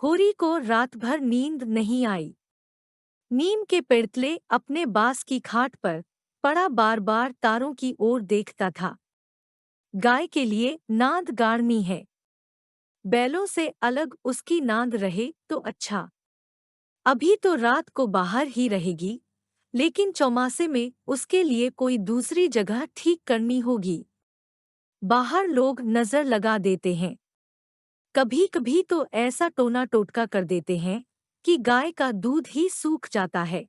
होरी को रात भर नींद नहीं आई। नीम के पेड़तले अपने बांस की खाट पर पड़ा बार बार तारों की ओर देखता था। गाय के लिए नाद गाड़नी है। बैलों से अलग उसकी नाद रहे तो अच्छा। अभी तो रात को बाहर ही रहेगी, लेकिन चौमासे में उसके लिए कोई दूसरी जगह ठीक करनी होगी। बाहर लोग नजर लगा देते हैं। कभी कभी तो ऐसा टोना टोटका कर देते हैं कि गाय का दूध ही सूख जाता है।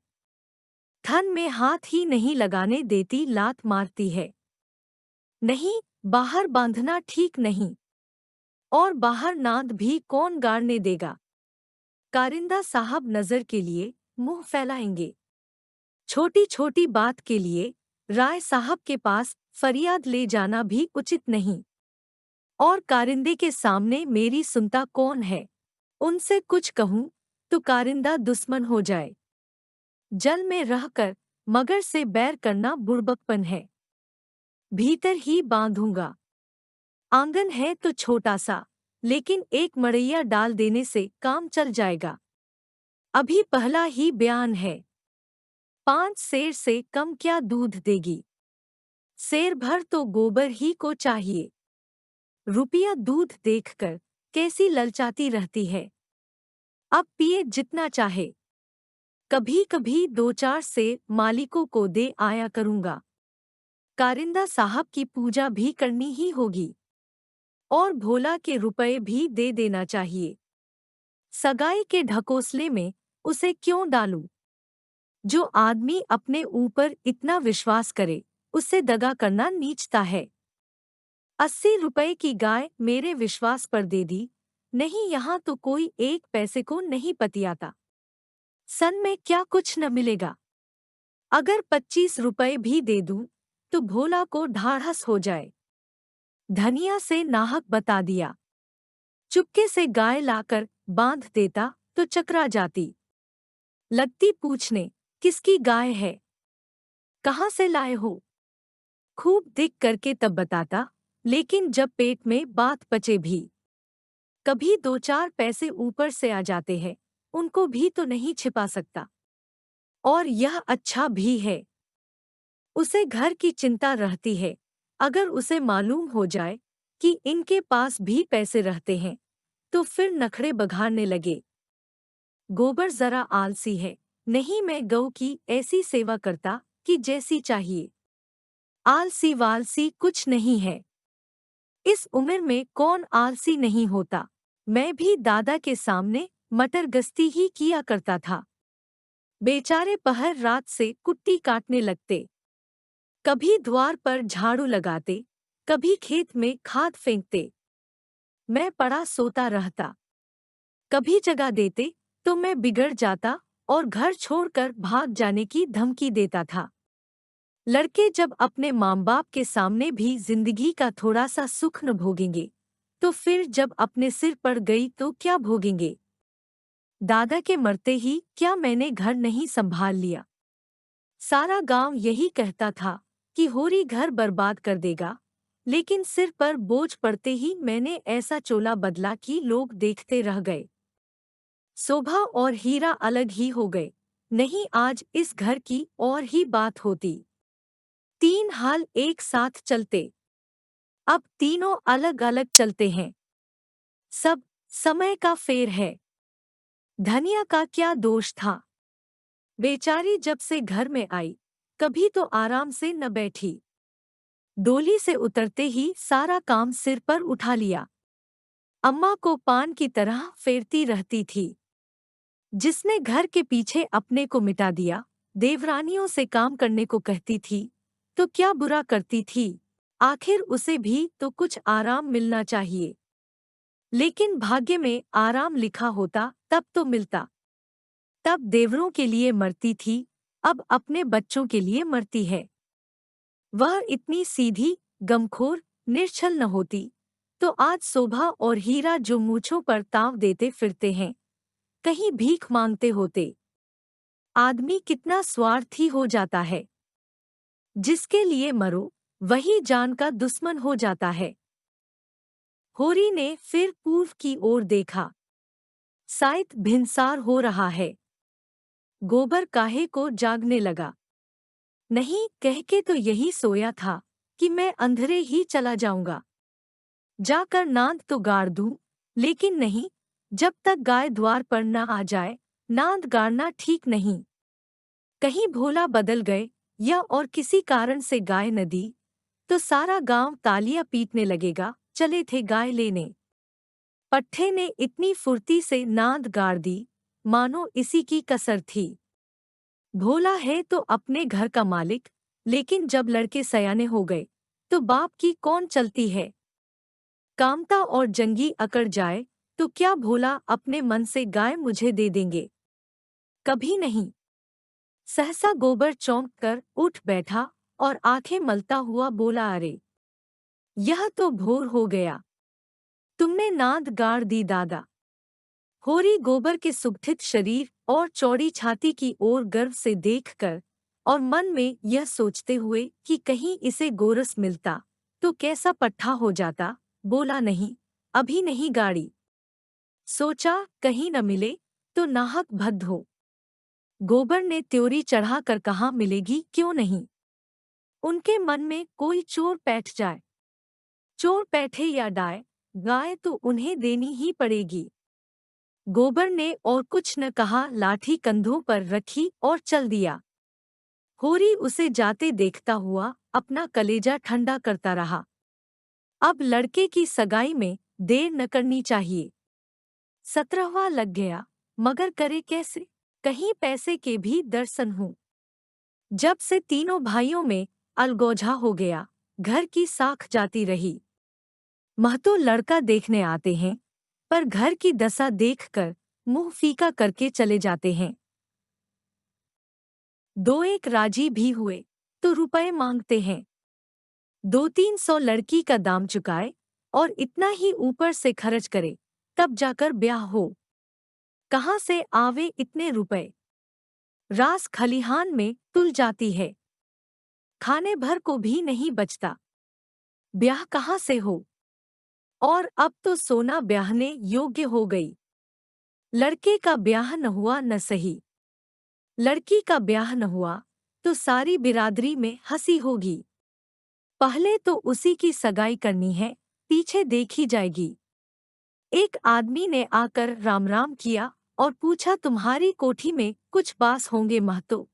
थन में हाथ ही नहीं लगाने देती, लात मारती है। नहीं, बाहर बांधना ठीक नहीं। और बाहर नाद भी कौन गाड़ने देगा। कारिंदा साहब नजर के लिए मुंह फैलाएंगे। छोटी छोटी बात के लिए राय साहब के पास फरियाद ले जाना भी उचित नहीं। और कारिंदे के सामने मेरी सुनता कौन है। उनसे कुछ कहूं तो कारिंदा दुश्मन हो जाए। जल में रहकर मगर से बैर करना बुड़बकपन है। भीतर ही बांधूंगा। आंगन है तो छोटा सा, लेकिन एक मड़ैया डाल देने से काम चल जाएगा। अभी पहला ही बयान है। 5 सेर से कम क्या दूध देगी। सेर भर तो गोबर ही को चाहिए। रुपया दूध देखकर कैसी ललचाती रहती है। अब पिए जितना चाहे। कभी कभी 2-4 सेर मालिकों को दे आया करूंगा। कारिंदा साहब की पूजा भी करनी ही होगी। और भोला के रुपए भी दे देना चाहिए। सगाई के ढकोसले में उसे क्यों डालूं। जो आदमी अपने ऊपर इतना विश्वास करे, उससे दगा करना नीचता है। 80 रुपए की गाय मेरे विश्वास पर दे दी। नहीं, यहाँ तो कोई 1 पैसे को नहीं पतियाता। सन में क्या कुछ न मिलेगा। अगर 25 रुपए भी दे दूं तो भोला को ढाढ़स हो जाए। धनिया से नाहक बता दिया। चुपके से गाय लाकर बांध देता तो चकरा जाती। लगती पूछने, किसकी गाय है, कहाँ से लाए हो। खूब दिख करके तब बताता, लेकिन जब पेट में बात पचे भी। कभी 2-4 पैसे ऊपर से आ जाते हैं, उनको भी तो नहीं छिपा सकता। और यह अच्छा भी है। उसे घर की चिंता रहती है। अगर उसे मालूम हो जाए कि इनके पास भी पैसे रहते हैं, तो फिर नखरे बघाड़ने लगे। गोबर जरा आलसी है। नहीं, मैं गऊ की ऐसी सेवा करता कि जैसी चाहिए। आलसी वालसी कुछ नहीं है। इस उम्र में कौन आलसी नहीं होता। मैं भी दादा के सामने मटर गश्ती ही किया करता था। बेचारे पहर रात से कुट्टी काटने लगते। कभी द्वार पर झाड़ू लगाते, कभी खेत में खाद फेंकते। मैं पड़ा सोता रहता। कभी जगा देते तो मैं बिगड़ जाता और घर छोड़कर भाग जाने की धमकी देता था। लड़के जब अपने माँ बाप के सामने भी जिंदगी का थोड़ा सा सुख न भोगेंगे, तो फिर जब अपने सिर पड़ गई तो क्या भोगेंगे। दादा के मरते ही क्या मैंने घर नहीं संभाल लिया। सारा गांव यही कहता था कि होरी घर बर्बाद कर देगा, लेकिन सिर पर बोझ पड़ते ही मैंने ऐसा चोला बदला कि लोग देखते रह गए। शोभा और हीरा अलग ही हो गए। नहीं, आज इस घर की और ही बात होती। 3 हाल एक साथ चलते। अब तीनों अलग अलग चलते हैं। सब समय का फेर है। धनिया का क्या दोष था। बेचारी जब से घर में आई, कभी तो आराम से न बैठी। डोली से उतरते ही सारा काम सिर पर उठा लिया। अम्मा को पान की तरह फेरती रहती थी। जिसने घर के पीछे अपने को मिटा दिया, देवरानियों से काम करने को कहती थी, तो क्या बुरा करती थी। आखिर उसे भी तो कुछ आराम मिलना चाहिए। लेकिन भाग्य में आराम लिखा होता तब तो मिलता। तब देवरों के लिए मरती थी, अब अपने बच्चों के लिए मरती है। वह इतनी सीधी, गमखोर, निर्छल न होती तो आज शोभा और हीरा जो मूंछों पर ताव देते फिरते हैं, कहीं भीख मांगते होते। आदमी कितना स्वार्थी हो जाता है। जिसके लिए मरो, वही जान का दुश्मन हो जाता है। होरी ने फिर पूर्व की ओर देखा। शायद भिनसार हो रहा है। गोबर काहे को जागने लगा। नहीं कह के तो यही सोया था कि मैं अंधेरे ही चला जाऊंगा। जाकर नांद तो गाड़ दूं, लेकिन नहीं, जब तक गाय द्वार पर न आ जाए नांद गाड़ना ठीक नहीं। कहीं भोला बदल गए या और किसी कारण से गाय न दी तो सारा गांव तालियां पीटने लगेगा। चले थे गाय लेने। पट्ठे ने इतनी फुर्ती से नांद गाड़ दी मानो इसी की कसर थी। भोला है तो अपने घर का मालिक, लेकिन जब लड़के सयाने हो गए तो बाप की कौन चलती है। कामता और जंगी अकड़ जाए तो क्या भोला अपने मन से गाय मुझे दे देंगे? कभी नहीं। सहसा गोबर चौंक कर उठ बैठा और आंखें मलता हुआ बोला, अरे यह तो भोर हो गया। तुमने नाद गाड़ दी दादा। होरी गोबर के सुगठित शरीर और चौड़ी छाती की ओर गर्व से देखकर और मन में यह सोचते हुए कि कहीं इसे गोरस मिलता तो कैसा पट्ठा हो जाता, बोला, नहीं अभी नहीं गाड़ी। सोचा कहीं न मिले तो नाहक भद्द हो। गोबर ने त्योरी चढ़ाकर कहा, मिलेगी क्यों नहीं। उनके मन में कोई चोर बैठ जाए। चोर बैठे या डाय, गाय तो उन्हें देनी ही पड़ेगी। गोबर ने और कुछ न कहा, लाठी कंधों पर रखी और चल दिया। होरी उसे जाते देखता हुआ अपना कलेजा ठंडा करता रहा। अब लड़के की सगाई में देर न करनी चाहिए। 17वां लग गया, मगर करे कैसे? कहीं पैसे के भी दर्शन हों। जब से तीनों भाइयों में अलगोजा हो गया, घर की साख जाती रही। महतो लड़का देखने आते हैं, पर घर की दशा देखकर मुंह फीका करके चले जाते हैं। दो एक राजी भी हुए तो रुपए मांगते हैं। 200-300 लड़की का दाम चुकाए और इतना ही ऊपर से खर्च करे, तब जाकर ब्याह हो। कहाँ से आवे इतने रुपए? रास खलिहान में तुल जाती है। खाने भर को भी नहीं बचता। ब्याह कहाँ से हो? और अब तो सोना ब्याहने योग्य हो गई। लड़के का ब्याह न हुआ न सही, लड़की का ब्याह न हुआ तो सारी बिरादरी में हंसी होगी। पहले तो उसी की सगाई करनी है, पीछे देखी जाएगी। एक आदमी ने आकर राम राम किया और पूछा, तुम्हारी कोठी में कुछ बास होंगे महतो?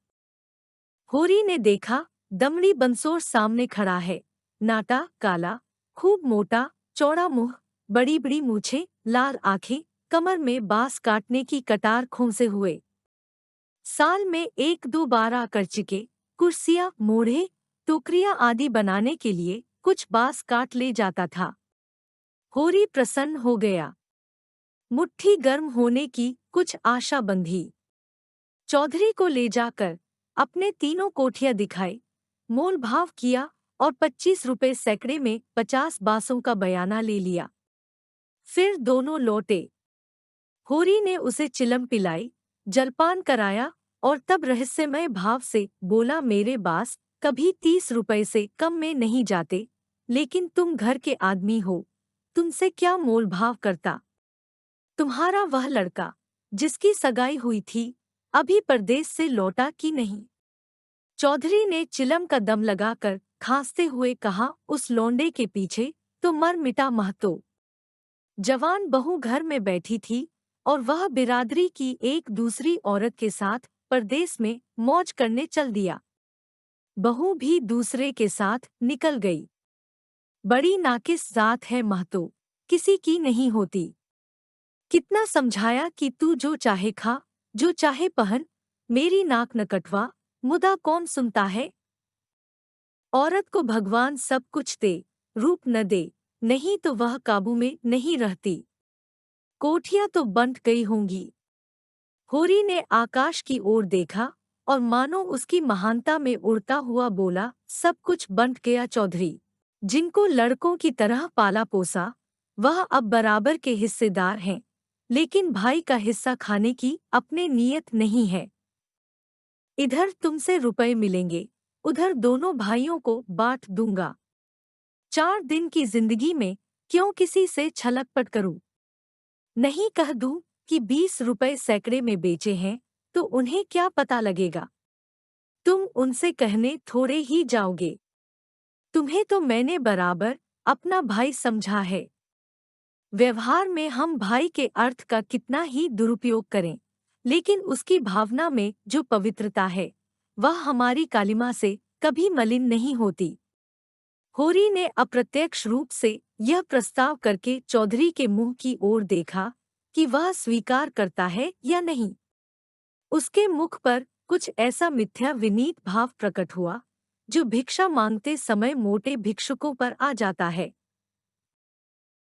होरी ने देखा, दमड़ी बंसोर सामने खड़ा है। नाटा काला, खूब मोटा, चौड़ा मुंह, बड़ी बड़ी मूछें, लाल आंखें, कमर में बांस काटने की कटार खोंसे हुए। साल में 1-2 बार आकर चिके, कुर्सियां, मोढ़े, टोकरियां आदि बनाने के लिए कुछ बांस काट ले जाता था। होरी प्रसन्न हो गया। मुट्ठी गर्म होने की कुछ आशा बंधी। चौधरी को ले जाकर अपने तीनों कोठियां दिखाई, मोल भाव किया और 25 रुपए सैकड़े में 50 बांसों का बयाना ले लिया। फिर दोनों लौटे। होरी ने उसे चिलम पिलाई, जलपान कराया और तब रहस्यमय भाव से बोला, मेरे बास कभी 30 रुपए से कम में नहीं जाते, लेकिन तुम घर के आदमी हो, तुमसे क्या मोल भाव करता। तुम्हारा वह लड़का जिसकी सगाई हुई थी अभी परदेश से लौटा कि नहीं? चौधरी ने चिलम का दम लगाकर खांसते हुए कहा, उस लौंडे के पीछे तो मर मिटा महतो। जवान बहू घर में बैठी थी और वह बिरादरी की एक दूसरी औरत के साथ परदेश में मौज करने चल दिया। बहू भी दूसरे के साथ निकल गई। बड़ी नाकिस जात है महतो, किसी की नहीं होती। कितना समझाया कि तू जो चाहे खा, जो चाहे पहन, मेरी नाक न कटवा, मुदा कौन सुनता है। औरत को भगवान सब कुछ दे, रूप न दे, नहीं तो वह काबू में नहीं रहती। कोठियां तो बंट गई होंगी। होरी ने आकाश की ओर देखा और मानो उसकी महानता में उड़ता हुआ बोला, सब कुछ बंट गया चौधरी। जिनको लड़कों की तरह पाला पोसा, वह अब बराबर के हिस्सेदार हैं, लेकिन भाई का हिस्सा खाने की अपने नियत नहीं है। इधर तुमसे रुपए मिलेंगे, उधर दोनों भाइयों को बांट दूंगा। 4 दिन की जिंदगी में क्यों किसी से छलकपट करूं? नहीं कह दूं कि 20 रुपए सैकड़े में बेचे हैं, तो उन्हें क्या पता लगेगा? तुम उनसे कहने थोड़े ही जाओगे। तुम्हें तो मैंने बराबर अपना भाई समझा है। व्यवहार में हम भाई के अर्थ का कितना ही दुरुपयोग करें, लेकिन उसकी भावना में जो पवित्रता है, वह हमारी कालिमा से कभी मलिन नहीं होती। होरी ने अप्रत्यक्ष रूप से यह प्रस्ताव करके चौधरी के मुंह की ओर देखा कि वह स्वीकार करता है या नहीं। उसके मुख पर कुछ ऐसा मिथ्या विनीत भाव प्रकट हुआ जो भिक्षा मांगते समय मोटे भिक्षुकों पर आ जाता है।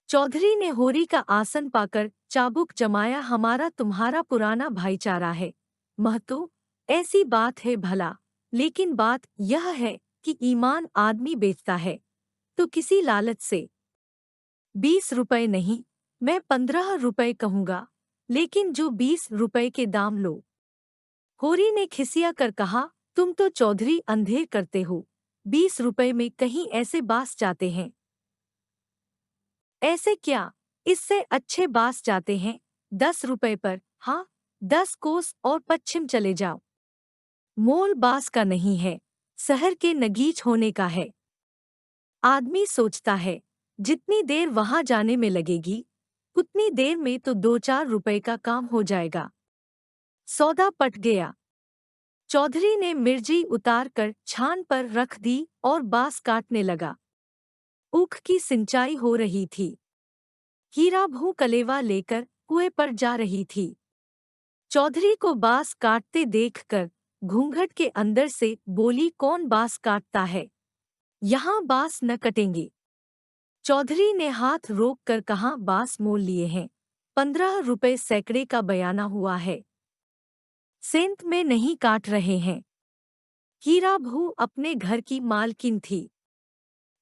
चौधरी ने होरी का आसन पाकर चाबुक जमाया। हमारा तुम्हारा पुराना भाईचारा है महतो, ऐसी बात है भला, लेकिन बात यह है कि ईमान आदमी बेचता है तो किसी लालच से। 20 रुपए नहीं, मैं 15 रुपए कहूँगा, लेकिन जो 20 रुपए के दाम लो। होरी ने खिसिया कर कहा, तुम तो चौधरी अंधेर करते हो। 20 रुपए में कहीं ऐसे बास जाते हैं? ऐसे क्या, इससे अच्छे बास जाते हैं 10 रुपए पर। हाँ, 10 कोस और पश्चिम चले जाओ। मोल बास का नहीं है, शहर के नगीच होने का है। आदमी सोचता है जितनी देर वहां जाने में लगेगी, उतनी देर में तो 2-4 रुपए का काम हो जाएगा। सौदा पट गया। चौधरी ने मिर्ची उतार कर छान पर रख दी और बांस काटने लगा। ऊख की सिंचाई हो रही थी। हीरा भू कलेवा लेकर कुएं पर जा रही थी। चौधरी को बांस काटते देखकर घूंघट के अंदर से बोली, कौन बांस काटता है? यहाँ बांस न कटेंगे। चौधरी ने हाथ रोक कर कहा, बांस मोल लिए हैं, 15 रुपए सैकड़े का बयाना हुआ है। सेंत में नहीं काट रहे हैं। हीरा भू अपने घर की मालकिन थी।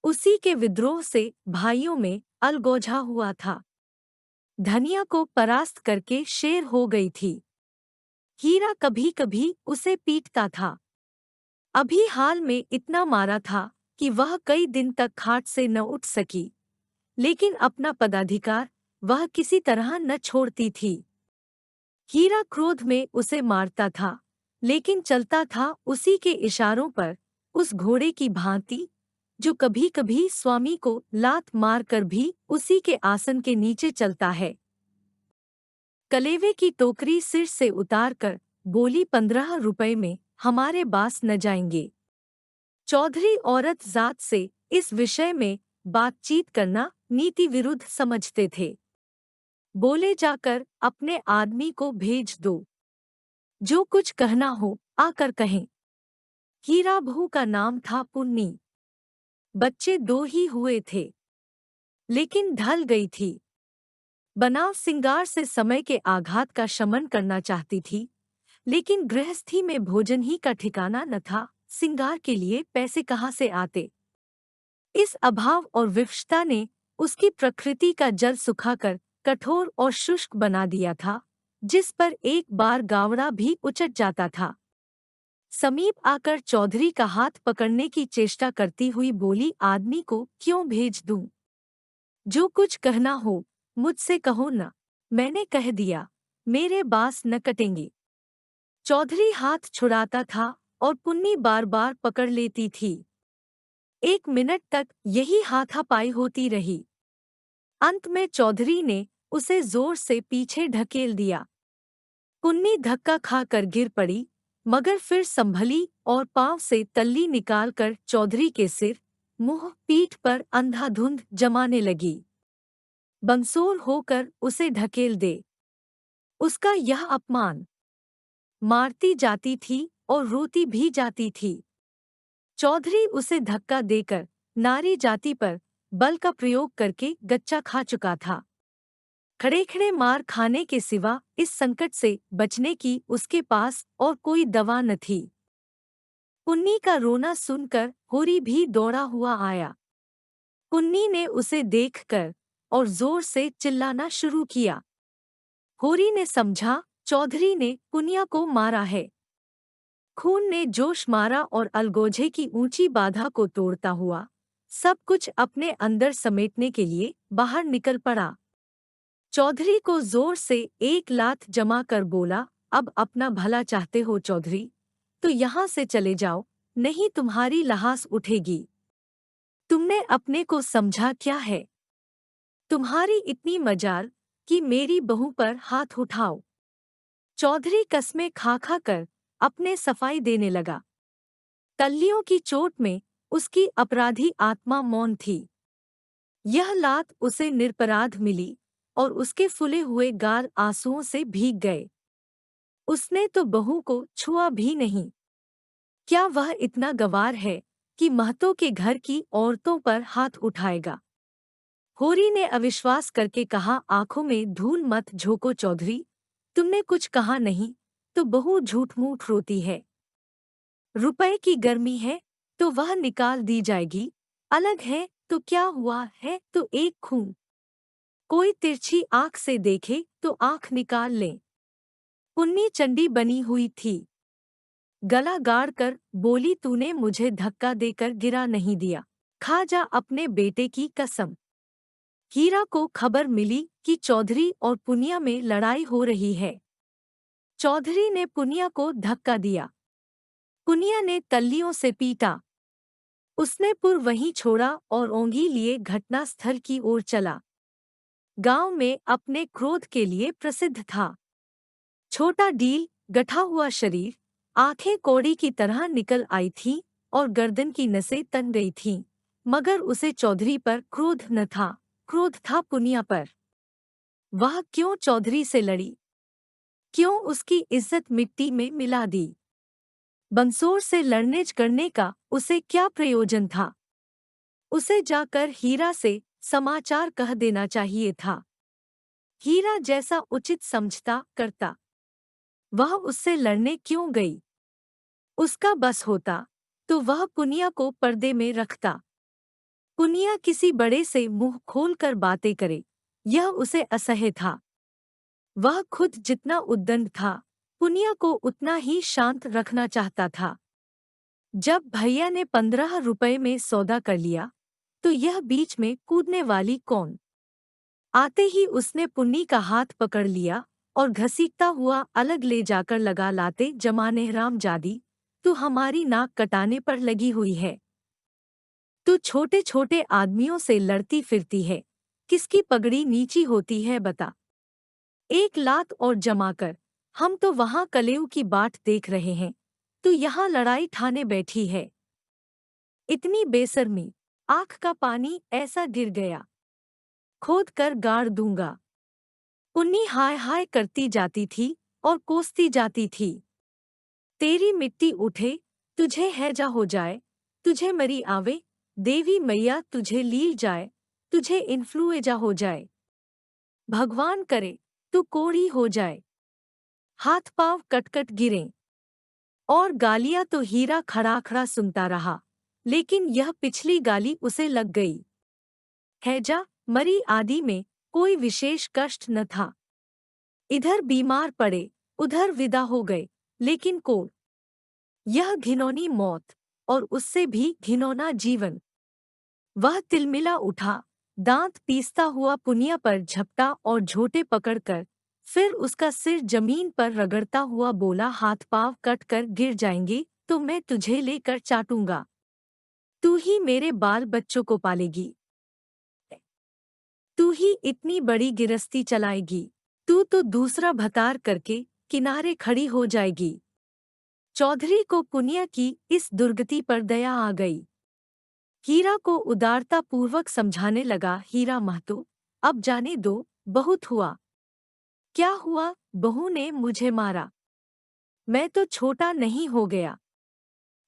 उसी के विद्रोह से भाइयों में अलगोजा हुआ था। धनिया को परास्त करके शेर हो गई थी। हीरा कभी कभी उसे पीटता था। अभी हाल में इतना मारा था कि वह कई दिन तक खाट से न उठ सकी, लेकिन अपना पदाधिकार वह किसी तरह न छोड़ती थी। हीरा क्रोध में उसे मारता था, लेकिन चलता था उसी के इशारों पर, उस घोड़े की भांति जो कभी कभी स्वामी को लात मार कर भी उसी के आसन के नीचे चलता है। कलेवे की टोकरी सिर से उतारकर बोली, 15 रुपए में हमारे बास न जाएंगे। चौधरी औरत जात से इस विषय में बातचीत करना नीति विरुद्ध समझते थे। बोले, जाकर अपने आदमी को भेज दो, जो कुछ कहना हो आकर कहें। हीरा बहू का नाम था पुन्नी। बच्चे 2 ही हुए थे, लेकिन ढल गई थी। बनाव सिंगार से समय के आघात का शमन करना चाहती थी, लेकिन गृहस्थी में भोजन ही का ठिकाना न था। सिंगार के लिए पैसे कहाँ से आते? इस अभाव और विवशता ने उसकी प्रकृति का जल सुखाकर कठोर और शुष्क बना दिया था, जिस पर एक बार गावड़ा भी उचट जाता था। समीप आकर चौधरी का हाथ पकड़ने की चेष्टा करती हुई बोली, आदमी को क्यों भेज दूं? जो कुछ कहना हो मुझसे कहो न, मैंने कह दिया, मेरे बास न कटेंगे। चौधरी हाथ छुड़ाता था और पुन्नी बार बार पकड़ लेती थी। 1 मिनट तक यही हाथापाई होती रही। अंत में चौधरी ने उसे जोर से पीछे ढकेल दिया। पुन्नी धक्का खाकर गिर पड़ी, मगर फिर संभली और पांव से तल्ली निकालकर चौधरी के सिर, मुंह, पीठ पर अंधाधुंध जमाने लगी। बंसोर होकर उसे ढकेल दे। उसका यह अपमान। मारती जाती थी और रोती भी जाती थी। चौधरी उसे धक्का देकर नारी जाति पर बल का प्रयोग करके गच्चा खा चुका था। खड़े खड़े मार खाने के सिवा इस संकट से बचने की उसके पास और कोई दवा न थी। पुन्नी का रोना सुनकर होरी भी दौड़ा हुआ आया। पुन्नी ने उसे देखकर और जोर से चिल्लाना शुरू किया। होरी ने समझा चौधरी ने पुनिया को मारा है। खून ने जोश मारा और अलगोजे की ऊंची बाधा को तोड़ता हुआ सब कुछ अपने अंदर समेटने के लिए बाहर निकल पड़ा। चौधरी को जोर से एक लात जमा कर बोला, अब अपना भला चाहते हो चौधरी, तो यहाँ से चले जाओ, नहीं तुम्हारी लहास उठेगी। तुमने अपने को समझा क्या है? तुम्हारी इतनी मजाल कि मेरी बहू पर हाथ उठाओ। चौधरी कसमें खा खा कर अपने सफाई देने लगा। तल्लियों की चोट में उसकी अपराधी आत्मा मौन थी। यह लात उसे निरपराध मिली और उसके फुले हुए गाल आंसुओं से भीग गए। उसने तो बहू को छुआ भी नहीं। क्या वह इतना गंवार है कि महतों के घर की औरतों पर हाथ उठाएगा? होरी ने अविश्वास करके कहा, आंखों में धूल मत झोंको चौधरी, तुमने कुछ कहा नहीं तो बहू झूठ मूठ रोती है। रुपए की गर्मी है तो वह निकाल दी जाएगी, अलग है तो क्या हुआ है तो एक खून। कोई तिरछी आंख से देखे तो आंख निकाल ले। पुन्नी चंडी बनी हुई थी। गला गाड़ कर बोली, तूने मुझे धक्का देकर गिरा नहीं दिया, खा जा अपने बेटे की कसम। हीरा को खबर मिली कि चौधरी और पुनिया में लड़ाई हो रही है। चौधरी ने पुनिया को धक्का दिया। पुनिया ने तल्लियों से पीटा। उसने पुर वहीं छोड़ा और ओंघी लिए घटनास्थल की ओर चला। गांव में अपने क्रोध के लिए प्रसिद्ध था। छोटा डील, गठा हुआ शरीर, आंखें कौड़ी की तरह निकल आई थीं और गर्दन की नसें तन गई थीं, मगर उसे चौधरी पर क्रोध न था, क्रोध था पुनिया पर। वह क्यों चौधरी से लड़ी? क्यों उसकी इज्जत मिट्टी में मिला दी? बंसोर से लड़ने झगड़ने का उसे क्या प्रयोजन था? उसे जाकर हीरा से समाचार कह देना चाहिए था। हीरा जैसा उचित समझता करता। वह उससे लड़ने क्यों गई? उसका बस होता तो वह पुनिया को पर्दे में रखता। पुनिया किसी बड़े से मुंह खोलकर बातें करे, यह उसे असह्य था। वह खुद जितना उद्दंड था, पुनिया को उतना ही शांत रखना चाहता था। जब भैया ने 15 रुपए में सौदा कर लिया, तो यह बीच में कूदने वाली कौन? आते ही उसने पुन्नी का हाथ पकड़ लिया और घसीटता हुआ अलग ले जाकर लगा, लाते जमाने हरामजादी, तू हमारी नाक कटाने पर लगी हुई है। तू छोटे छोटे आदमियों से लड़ती फिरती है, किसकी पगड़ी नीची होती है बता। एक लात और जमाकर, हम तो वहां कलेऊ की बाट देख रहे हैं, तू यहाँ लड़ाई ठाने बैठी है। इतनी बेशर्मी, आँख का पानी ऐसा गिर गया, खोद कर गाड़ दूंगा। पुन्नी हाय हाय करती जाती थी और कोसती जाती थी। तेरी मिट्टी उठे, तुझे हैजा हो जाए, तुझे मरी आवे, देवी मैया तुझे लील जाए, तुझे इन्फ्लुएजा हो जाए। भगवान करे तू कोढ़ी हो जाए, हाथ पांव कटकट गिरें। और गालियां तो हीरा खड़ा खड़ा सुनता रहा, लेकिन यह पिछली गाली उसे लग गई। हैजा, मरी आदि में कोई विशेष कष्ट न था। इधर बीमार पड़े, उधर विदा हो गए, लेकिन कोढ़, यह घिनौनी मौत, और उससे भी घिनौना जीवन। वह तिलमिला उठा, दांत पीसता हुआ पुनिया पर झपटा और झोटे पकड़कर, फिर उसका सिर जमीन पर रगड़ता हुआ बोला, हाथ पांव कट कर गिर जाएंगे तो मैं तुझे लेकर चाटूंगा। तू ही मेरे बाल बच्चों को पालेगी, तू ही इतनी बड़ी गिरस्ती चलाएगी, तू तो दूसरा भतार करके किनारे खड़ी हो जाएगी। चौधरी को पुनिया की इस दुर्गति पर दया आ गई। हीरा को उदारता पूर्वक समझाने लगा, हीरा महतो, अब जाने दो, बहुत हुआ। क्या हुआ? बहू ने मुझे मारा, मैं तो छोटा नहीं हो गया।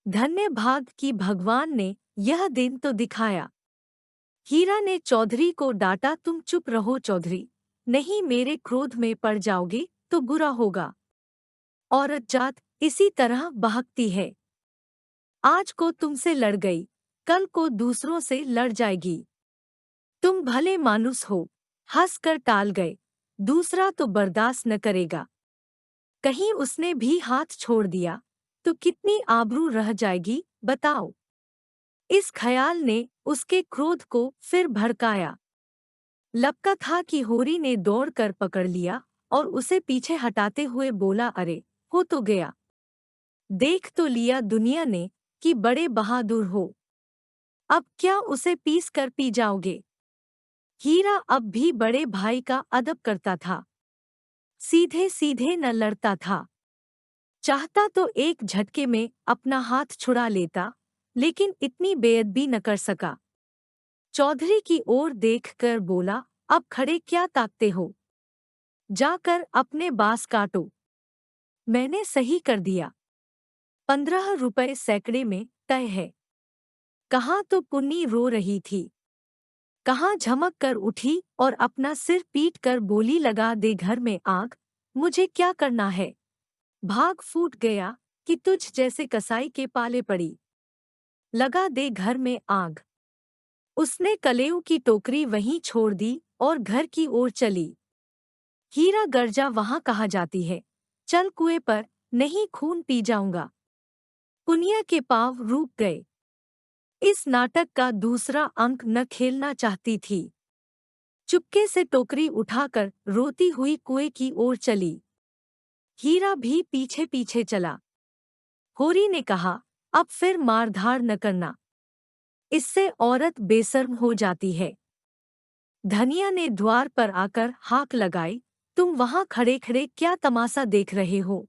धन्य भाग कि भगवान ने यह दिन तो दिखाया। हीरा ने चौधरी को डांटा, तुम चुप रहो चौधरी, नहीं मेरे क्रोध में पड़ जाओगे तो बुरा होगा। औरत जात इसी तरह बहकती है। आज को तुमसे लड़ गई, कल को दूसरों से लड़ जाएगी। तुम भले मानुस हो, हंस कर टाल गए, दूसरा तो बर्दाश्त न करेगा। कहीं उसने भी हाथ छोड़ दिया तो कितनी आबरू रह जाएगी बताओ। इस ख्याल ने उसके क्रोध को फिर भड़काया। लपका था कि होरी ने दौड़कर पकड़ लिया और उसे पीछे हटाते हुए बोला, अरे हो तो गया। देख तो लिया दुनिया ने कि बड़े बहादुर हो। अब क्या उसे पीस कर पी जाओगे? हीरा अब भी बड़े भाई का अदब करता था। सीधे सीधे न लड़ता था। चाहता तो एक झटके में अपना हाथ छुड़ा लेता, लेकिन इतनी बेअदबी न कर सका। चौधरी की ओर देखकर बोला, अब खड़े क्या ताकते हो? जाकर अपने बांस काटो। मैंने सही कर दिया। 15 रुपए सैकड़े में तय है। कहाँ तो पुन्नी रो रही थी, कहाँ झमक कर उठी और अपना सिर पीट कर बोली, लगा दे घर में आग, मुझे क्या करना है? भाग फूट गया कि तुझ जैसे कसाई के पाले पड़ी। लगा दे घर में आग। उसने कलेऊ की टोकरी वहीं छोड़ दी और घर की ओर चली। हीरा गर्जा वहां कहा जाती है, चल कुएं पर, नहीं खून पी जाऊंगा। पुनिया के पांव रुक गए। इस नाटक का दूसरा अंक न खेलना चाहती थी। चुपके से टोकरी उठाकर रोती हुई कुएं की ओर चली। हीरा भी पीछे पीछे चला। होरी ने कहा, अब फिर मारधाड़ न करना, इससे औरत बेशर्म हो जाती है। धनिया ने द्वार पर आकर हाक लगाई, तुम वहां खड़े खड़े क्या तमाशा देख रहे हो?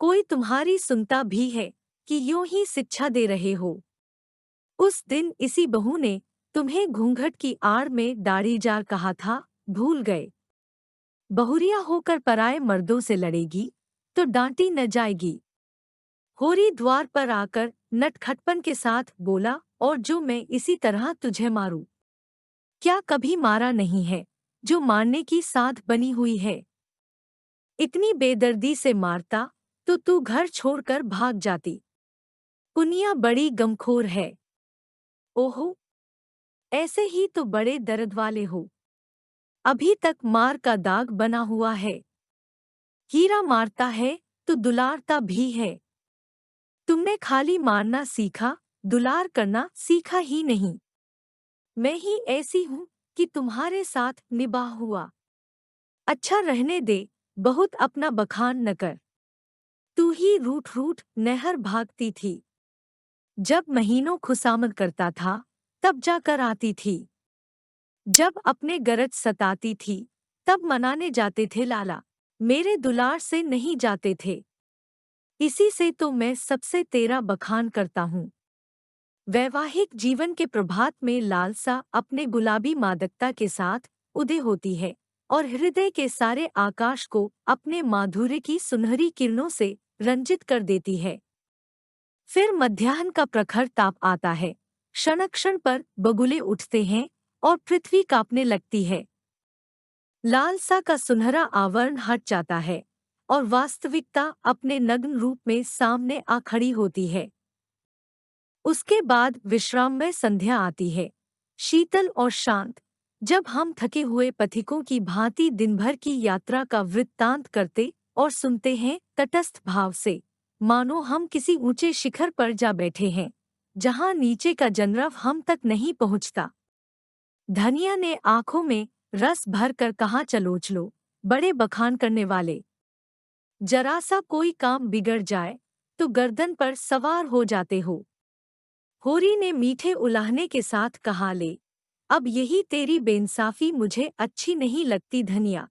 कोई तुम्हारी सुनता भी है कि यूं ही शिक्षा दे रहे हो? उस दिन इसी बहू ने तुम्हें घूंघट की आड़ में दाढ़ी जार कहा था, भूल गए? बहुरिया होकर पराए मर्दों से लड़ेगी तो डांटी न जाएगी। होरी द्वार पर आकर नटखटपन के साथ बोला, और जो मैं इसी तरह तुझे मारूं? क्या कभी मारा नहीं है जो मारने की साध बनी हुई है? इतनी बेदर्दी से मारता तो तू घर छोड़कर भाग जाती। पुनिया बड़ी गमखोर है। ओहो, ऐसे ही तो बड़े दर्द वाले हो। अभी तक मार का दाग बना हुआ है। हीरा मारता है तो दुलारता भी है। तुमने खाली मारना सीखा, दुलार करना सीखा ही नहीं। मैं ही ऐसी हूँ कि तुम्हारे साथ निबाह हुआ। अच्छा रहने दे, बहुत अपना बखान न कर। तू ही रूठ रूठ नहर भागती थी। जब महीनों खुशामद करता था तब जाकर आती थी। जब अपने गरज सताती थी तब मनाने जाते थे लाला। मेरे दुलार से नहीं जाते थे। इसी से तो मैं सबसे तेरा बखान करता हूँ। वैवाहिक जीवन के प्रभात में लालसा अपने गुलाबी मादकता के साथ उदय होती है और हृदय के सारे आकाश को अपने माधुर्य की सुनहरी किरणों से रंजित कर देती है। फिर मध्याह्न का प्रखर ताप आता है, क्षण क्षण पर बगुले उठते हैं और पृथ्वी कांपने लगती है। लालसा का सुनहरा आवरण हट जाता है और वास्तविकता अपने नग्न रूप में सामने आ खड़ी होती है। उसके बाद विश्राम में संध्या आती है, शीतल और शांत, जब हम थके हुए पथिकों की भांति दिन भर की यात्रा का वृत्तांत करते और सुनते हैं तटस्थ भाव से, मानो हम किसी ऊंचे शिखर पर जा बैठे हैं जहां नीचे का जनरव हम तक नहीं पहुंचता। धनिया ने आंखों में रस भर कर कहा, चलो चलो, बड़े बखान करने वाले। जरा सा कोई काम बिगड़ जाए तो गर्दन पर सवार हो जाते हो। होरी ने मीठे उलाहने के साथ कहा, ले, अब यही तेरी बेइंसाफी मुझे अच्छी नहीं लगती धनिया।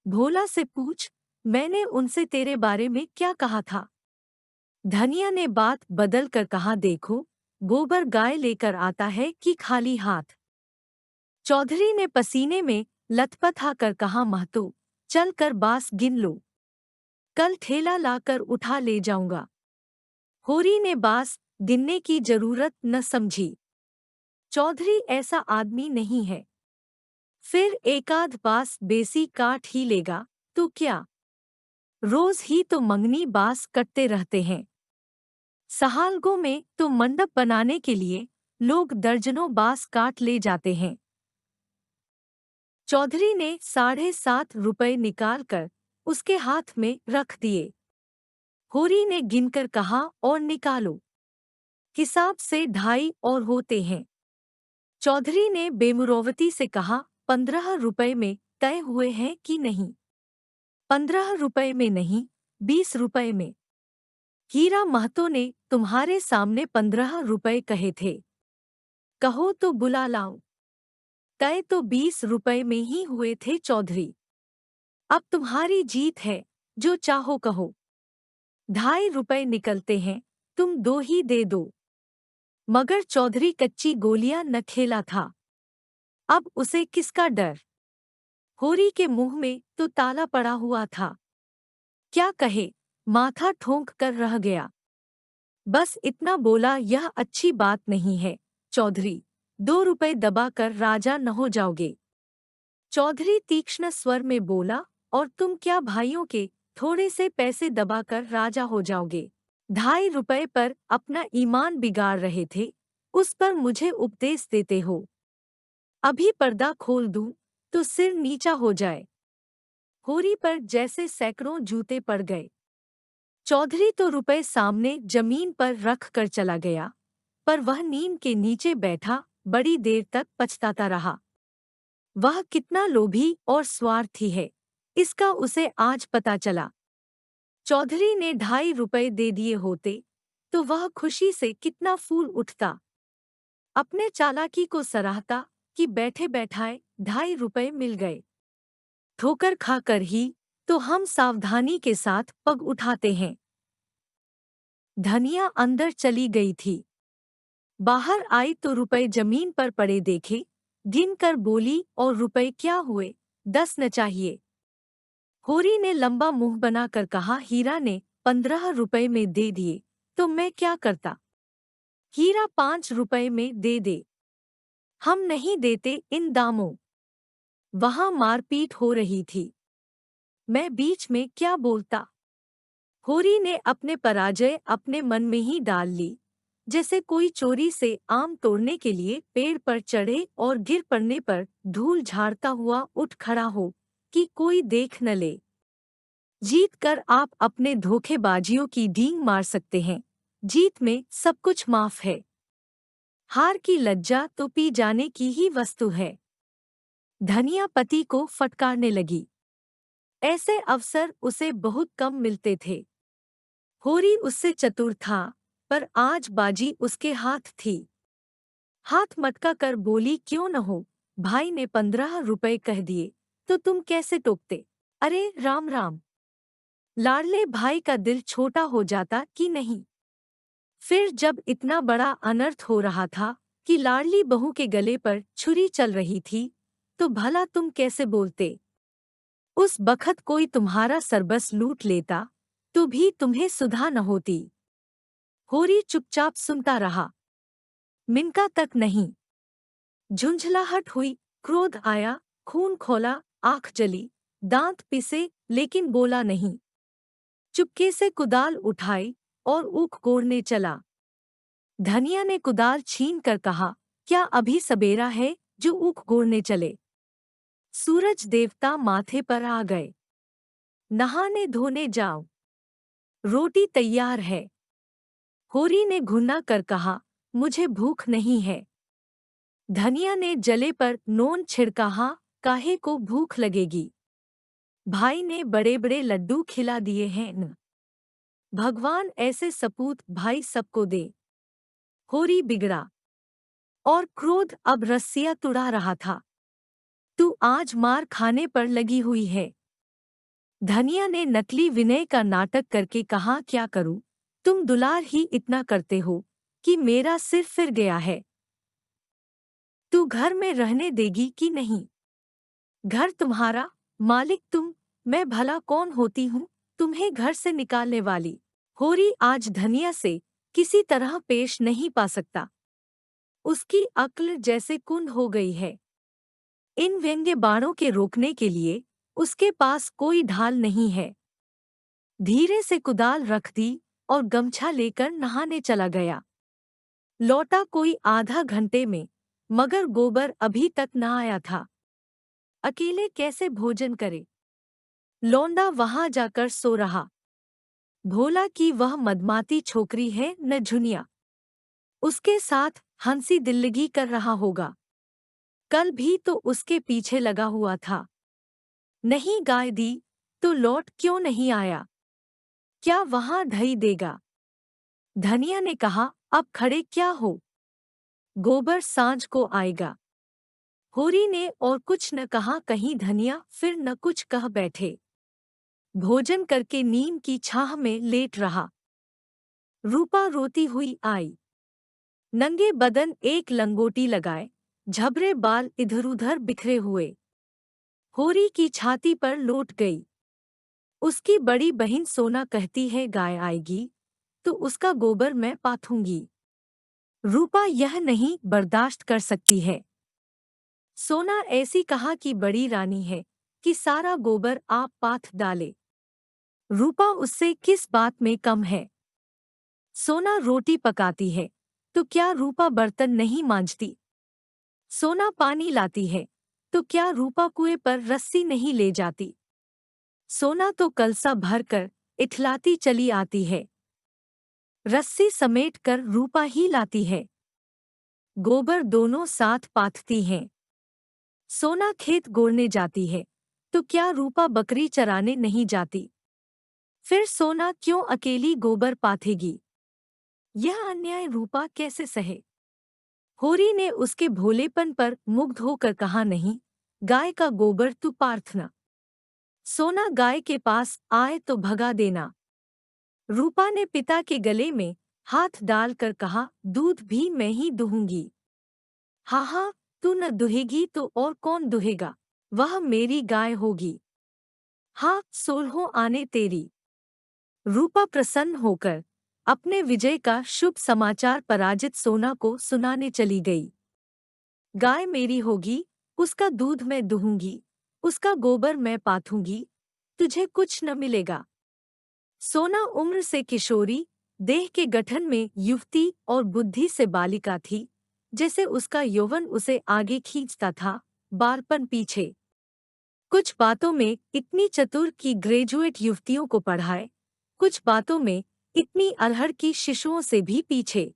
भोला से पूछ, मैंने उनसे तेरे बारे में क्या कहा था? धनिया ने बात बदल कर कहा, देखो, गोबर गाय लेकर आता है कि खाली हाथ? चौधरी ने पसीने में लथपथ आकर कहा, महतो, चल कर बांस गिन लो, कल ठेला लाकर उठा ले जाऊंगा। होरी ने बांस गिनने की जरूरत न समझी। चौधरी ऐसा आदमी नहीं है। फिर एकाध बांस बेसी काट ही लेगा तो क्या? रोज ही तो मंगनी बांस कटते रहते हैं। सहालगों में तो मंडप बनाने के लिए लोग दर्जनों बांस काट ले जाते हैं। चौधरी ने 7.5 रुपए निकालकर उसके हाथ में रख दिए। होरी ने गिनकर कहा, और निकालो, हिसाब से 2.5 और होते हैं। चौधरी ने बेमुरौवती से कहा, 15 रुपए में तय हुए हैं कि नहीं? 15 रुपए में नहीं, 20 रुपए में। हीरा महतो ने तुम्हारे सामने 15 रुपए कहे थे। कहो तो बुला लाऊं। तय तो 20 रुपए में ही हुए थे चौधरी। अब तुम्हारी जीत है, जो चाहो कहो। 2.5 रुपए निकलते हैं, तुम 2 ही दे दो। मगर चौधरी कच्ची गोलियां न खेला था। अब उसे किसका डर? होरी के मुंह में तो ताला पड़ा हुआ था। क्या कहे, माथा ठोंक कर रह गया। बस इतना बोला, यह अच्छी बात नहीं है चौधरी। 2 रुपए दबाकर राजा न हो जाओगे? चौधरी तीक्ष्ण स्वर में बोला, और तुम क्या भाइयों के थोड़े से पैसे दबाकर राजा हो जाओगे? 2.5 रुपए पर अपना ईमान बिगाड़ रहे थे, उस पर मुझे उपदेश देते हो। अभी पर्दा खोल दूं तो सिर नीचा हो जाए। होरी पर जैसे सैकड़ों जूते पड़ गए। चौधरी तो रुपए सामने जमीन पर रख कर चला गया, पर वह नीम के नीचे बैठा बड़ी देर तक पछताता रहा। वह कितना लोभी और स्वार्थी है, इसका उसे आज पता चला। चौधरी ने 2.5 रुपए दे दिए होते तो वह खुशी से कितना फूल उठता। अपने चालाकी को सराहता कि बैठे बैठाए 2.5 रुपए मिल गए। ठोकर खाकर ही तो हम सावधानी के साथ पग उठाते हैं। धनिया अंदर चली गई थी। बाहर आई तो रुपए जमीन पर पड़े देखे, गिन कर बोली, और रुपए क्या हुए? 10 न चाहिए? होरी ने लंबा मुंह बनाकर कहा, हीरा ने 15 रुपए में दे दिए तो मैं क्या करता? हीरा 5 रुपए में दे दे। हम नहीं देते इन दामों। वहां मारपीट हो रही थी। मैं बीच में क्या बोलता? होरी ने अपने पराजय अपने मन में ही डाल ली, जैसे कोई चोरी से आम तोड़ने के लिए पेड़ पर चढ़े और गिर पड़ने पर धूल झाड़ता हुआ उठ खड़ा हो कि कोई देख न ले। जीत कर आप अपने धोखेबाजियों की डींग मार सकते हैं। जीत में सब कुछ माफ है। हार की लज्जा तो पी जाने की ही वस्तु है। धनिया पति को फटकारने लगी। ऐसे अवसर उसे बहुत कम मिलते थे। होरी उससे चतुर था, पर आज बाजी उसके हाथ थी। हाथ मटका कर बोली, क्यों न हो, भाई ने 15 रुपए कह दिए तो तुम कैसे टोकते? अरे राम राम। लाडले भाई का दिल छोटा हो जाता कि नहीं? फिर जब इतना बड़ा अनर्थ हो रहा था कि लाडली बहू के गले पर छुरी चल रही थी, तो भला तुम कैसे बोलते? उस बखत कोई तुम्हारा सरबस लूट लेता तो भी तुम्हें सुधा न होती। होरी चुपचाप सुनता रहा। मिनका तक नहीं। झुंझलाहट हुई, क्रोध आया, खून खोला, आंख जली, दांत पिसे, लेकिन बोला नहीं। चुपके से कुदाल उठाई और ऊख कोड़ने चला। धनिया ने कुदाल छीन कर कहा, क्या अभी सबेरा है जो ऊख कोड़ने चले? सूरज देवता माथे पर आ गए। नहाने धोने जाओ। रोटी तैयार है। होरी ने घुना कर कहा, मुझे भूख नहीं है। धनिया ने जले पर नोन छिड़का, काहे को भूख लगेगी? भाई ने बड़े बड़े लड्डू खिला दिए हैं न। भगवान ऐसे सपूत भाई सबको दे। होरी बिगड़ा और क्रोध अब रस्सियां तुड़ा रहा था। तू आज मार खाने पर लगी हुई है। धनिया ने नकली विनय का नाटक करके कहा, क्या करूं? तुम दुलार ही इतना करते हो कि मेरा सिर फिर गया है। तू घर में रहने देगी कि नहीं? घर तुम्हारा, मालिक तुम, मैं भला कौन होती हूँ तुम्हें घर से निकालने वाली? होरी आज धनिया से किसी तरह पेश नहीं पा सकता। उसकी अक्ल जैसे कुंद हो गई है। इन व्यंग्य बाणों के रोकने के लिए उसके पास कोई ढाल नहीं है। धीरे से कुदाल रख दी और गमछा लेकर नहाने चला गया। लौटा कोई आधा घंटे में, मगर गोबर अभी तक न आया था। अकेले कैसे भोजन करे? लौंडा वहां जाकर सो रहा। भोला कि वह मदमाती छोकरी है न झुनिया। उसके साथ हंसी दिल्लगी कर रहा होगा। कल भी तो उसके पीछे लगा हुआ था। नहीं गाय दी तो लौट क्यों नहीं आया? क्या वहां ढई देगा? धनिया ने कहा, अब खड़े क्या हो? गोबर सांझ को आएगा। होरी ने और कुछ न कहा। कहीं धनिया फिर न कुछ कह बैठे। भोजन करके नीम की छाह में लेट रहा। रूपा रोती हुई आई। नंगे बदन एक लंगोटी लगाए, झबरे बाल इधर-उधर बिखरे हुए। होरी की छाती पर लोट गई। उसकी बड़ी बहन सोना कहती है गाय आएगी तो उसका गोबर मैं पाथूंगी। रूपा यह नहीं बर्दाश्त कर सकती है। सोना ऐसी कहा कि बड़ी रानी है कि सारा गोबर आप पाथ डाले। रूपा उससे किस बात में कम है? सोना रोटी पकाती है तो क्या रूपा बर्तन नहीं मांजती? सोना पानी लाती है तो क्या रूपा कुएं पर रस्सी नहीं ले जाती? सोना तो कलसा भरकर इठलाती चली आती है। रस्सी समेट कर रूपा ही लाती है। गोबर दोनों साथ पाथती हैं। सोना खेत गोड़ने जाती है तो क्या रूपा बकरी चराने नहीं जाती? फिर सोना क्यों अकेली गोबर पाथेगी? यह अन्याय रूपा कैसे सहे? होरी ने उसके भोलेपन पर मुग्ध होकर कहा, नहीं, गाय का गोबर तू पार्थना। सोना गाय के पास आए तो भगा देना। रूपा ने पिता के गले में हाथ डालकर कहा, दूध भी मैं ही दूहूंगी। हाँ हाँ, तू न दुहेगी तो और कौन दुहेगा? वह मेरी गाय होगी। हाँ, 16 आने तेरी। रूपा प्रसन्न होकर अपने विजय का शुभ समाचार पराजित सोना को सुनाने चली गई। गाय मेरी होगी, उसका दूध मैं दूहूंगी, उसका गोबर मैं पाथूंगी, तुझे कुछ न मिलेगा। सोना उम्र से किशोरी, देह के गठन में युवती और बुद्धि से बालिका थी। जैसे उसका यौवन उसे आगे खींचता था, बालपन पीछे। कुछ बातों में इतनी चतुर कि ग्रेजुएट युवतियों को पढ़ाए, कुछ बातों में इतनी अल्हड़ की शिशुओं से भी पीछे।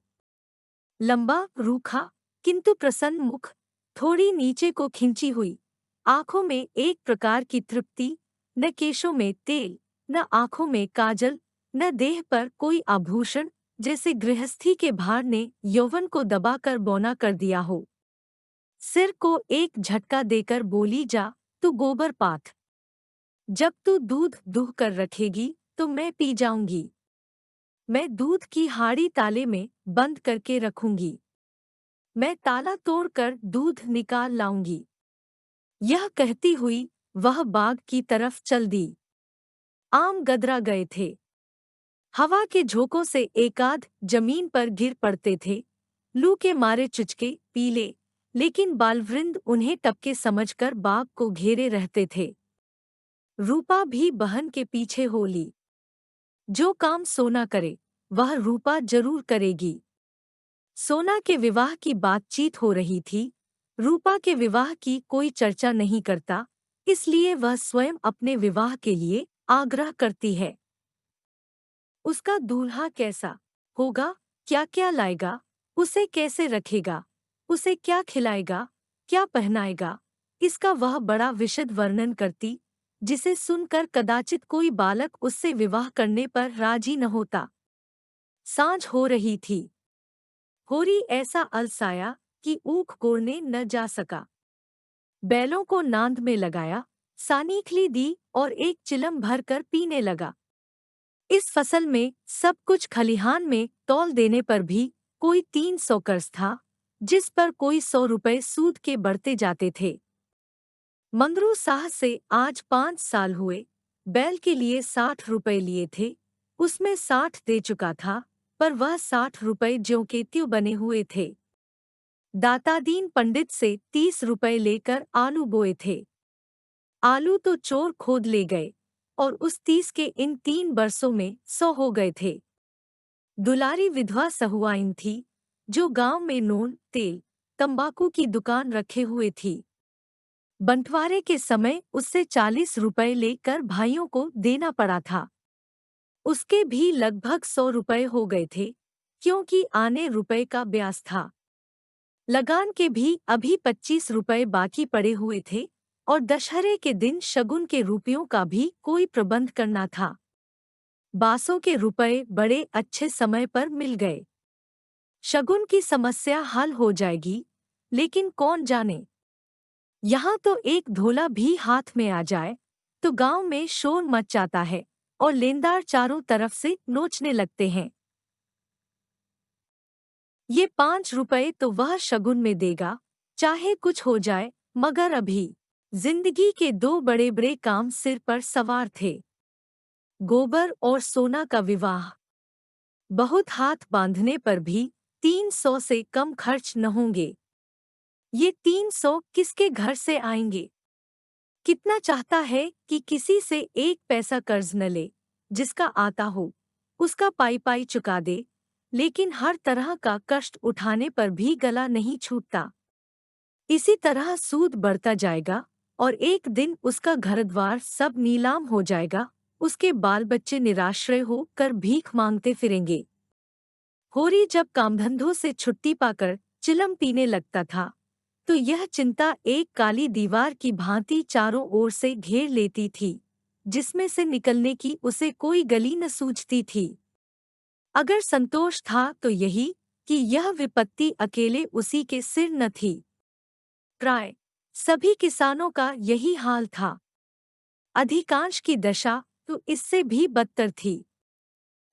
लंबा, रूखा, किंतु प्रसन्न मुख, थोड़ी नीचे को खिंची हुई, आंखों में एक प्रकार की तृप्ति, न केशों में तेल, न आंखों में काजल, न देह पर कोई आभूषण, जैसे गृहस्थी के भार ने यौवन को दबाकर बौना कर दिया हो। सिर को एक झटका देकर बोली, जा तू गोबर पाथ। जब तू दूध दूह कर रखेगी तो मैं पी जाऊंगी। मैं दूध की हाड़ी ताले में बंद करके रखूंगी। मैं ताला तोड़कर दूध निकाल लाऊंगी। यह कहती हुई वह बाग की तरफ चल दी। आम गदरा गए थे। हवा के झोंकों से एकाध जमीन पर गिर पड़ते थे। लू के मारे चुचके, पीले, लेकिन बालवृंद उन्हें टपके समझकर बाग को घेरे रहते थे। रूपा भी बहन के पीछे हो ली। जो काम सोना करे वह रूपा जरूर करेगी। सोना के विवाह की बातचीत हो रही थी। रूपा के विवाह की कोई चर्चा नहीं करता, इसलिए वह स्वयं अपने विवाह के लिए आग्रह करती है। उसका दूल्हा कैसा होगा, क्या क्या लाएगा, उसे कैसे रखेगा, उसे क्या खिलाएगा, क्या पहनाएगा, इसका वह बड़ा विशद वर्णन करती, जिसे सुनकर कदाचित कोई बालक उससे विवाह करने पर राजी न होता। सांझ हो रही थी। होरी ऐसा अलसाया कि ऊख गोड़ने न जा सका। बैलों को नांद में लगाया, सानीखली दी और एक चिलम भरकर पीने लगा। इस फसल में सब कुछ खलिहान में तौल देने पर भी कोई 300 कर्ज था, जिस पर कोई 100 रुपए सूद के बढ़ते जाते थे। मंगरू साह से आज 5 साल हुए। बैल के लिए 60 रुपए लिए थे, उसमें 60 दे चुका था, पर वह 60 रुपए ज्यों के त्यों बने हुए थे। दातादीन पंडित से 30 रुपए लेकर आलू बोए थे। आलू तो चोर खोद ले गए और उस 30 के इन 3 बरसों में 100 हो गए थे। दुलारी विधवा सहुआइन थी, जो गांव में नून, तेल, तंबाकू की दुकान रखे हुए थी। बंटवारे के समय उससे 40 रुपए लेकर भाइयों को देना पड़ा था। उसके भी लगभग 100 रुपए हो गए थे, क्योंकि आने रुपए का ब्याज था। लगान के भी अभी 25 रुपए बाकी पड़े हुए थे और दशहरे के दिन शगुन के रुपयों का भी कोई प्रबंध करना था। बासों के रुपए बड़े अच्छे समय पर मिल गए। शगुन की समस्या हल हो जाएगी, लेकिन कौन जाने, यहाँ तो एक धोला भी हाथ में आ जाए तो गांव में शोर मच जाता है और लेनदार चारों तरफ से नोचने लगते हैं। ये 5 रुपए तो वह शगुन में देगा, चाहे कुछ हो जाए, मगर अभी जिंदगी के दो बड़े बड़े काम सिर पर सवार थे। गोबर और सोना का विवाह। बहुत हाथ बांधने पर भी 300 से कम खर्च न होंगे। ये 300 किसके घर से आएंगे? कितना चाहता है कि किसी से एक पैसा कर्ज न ले, जिसका आता हो उसका पाई पाई चुका दे, लेकिन हर तरह का कष्ट उठाने पर भी गला नहीं छूटता। इसी तरह सूद बढ़ता जाएगा और एक दिन उसका घरद्वार सब नीलाम हो जाएगा, उसके बाल बच्चे निराश्रय हो कर भीख मांगते फिरेंगे। होरी जब कामधंधों से छुट्टी पाकर चिलम पीने लगता था, तो यह चिंता एक काली दीवार की भांति चारों ओर से घेर लेती थी, जिसमें से निकलने की उसे कोई गली न सूझती थी। अगर संतोष था तो यही कि यह विपत्ति अकेले उसी के सिर न थी। प्राय सभी किसानों का यही हाल था। अधिकांश की दशा तो इससे भी बदतर थी।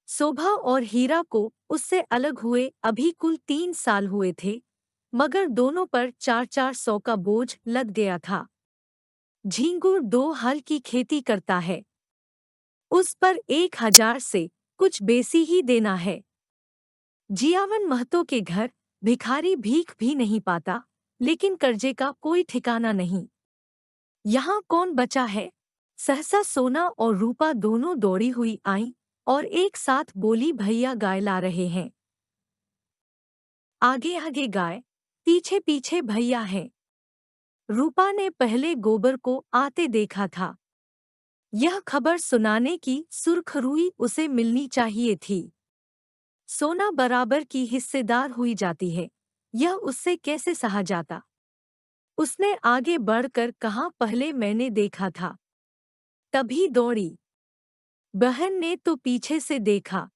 शोभा और हीरा को उससे अलग हुए अभी कुल 3 साल हुए थे, मगर दोनों पर 400 का बोझ लद गया था। झींगुर 2 हल की खेती करता है, उस पर 1000 से कुछ बेसी ही देना है। जियावन महतो के घर भिखारी भीख भी नहीं पाता, लेकिन कर्जे का कोई ठिकाना नहीं। यहाँ कौन बचा है? सहसा सोना और रूपा दोनों दौड़ी हुई आईं और एक साथ बोली, भैया गाय ला रहे हैं। आगे आगे गाय, पीछे पीछे भैया हैं। रूपा ने पहले गोबर को आते देखा था। यह खबर सुनाने की सुर्खरुई उसे मिलनी चाहिए थी। सोना बराबर की हिस्सेदार हुई जाती है, यह उससे कैसे सहा जाता? उसने आगे बढ़कर कहा, पहले मैंने देखा था। तभी दौड़ी। बहन ने तो पीछे से देखा।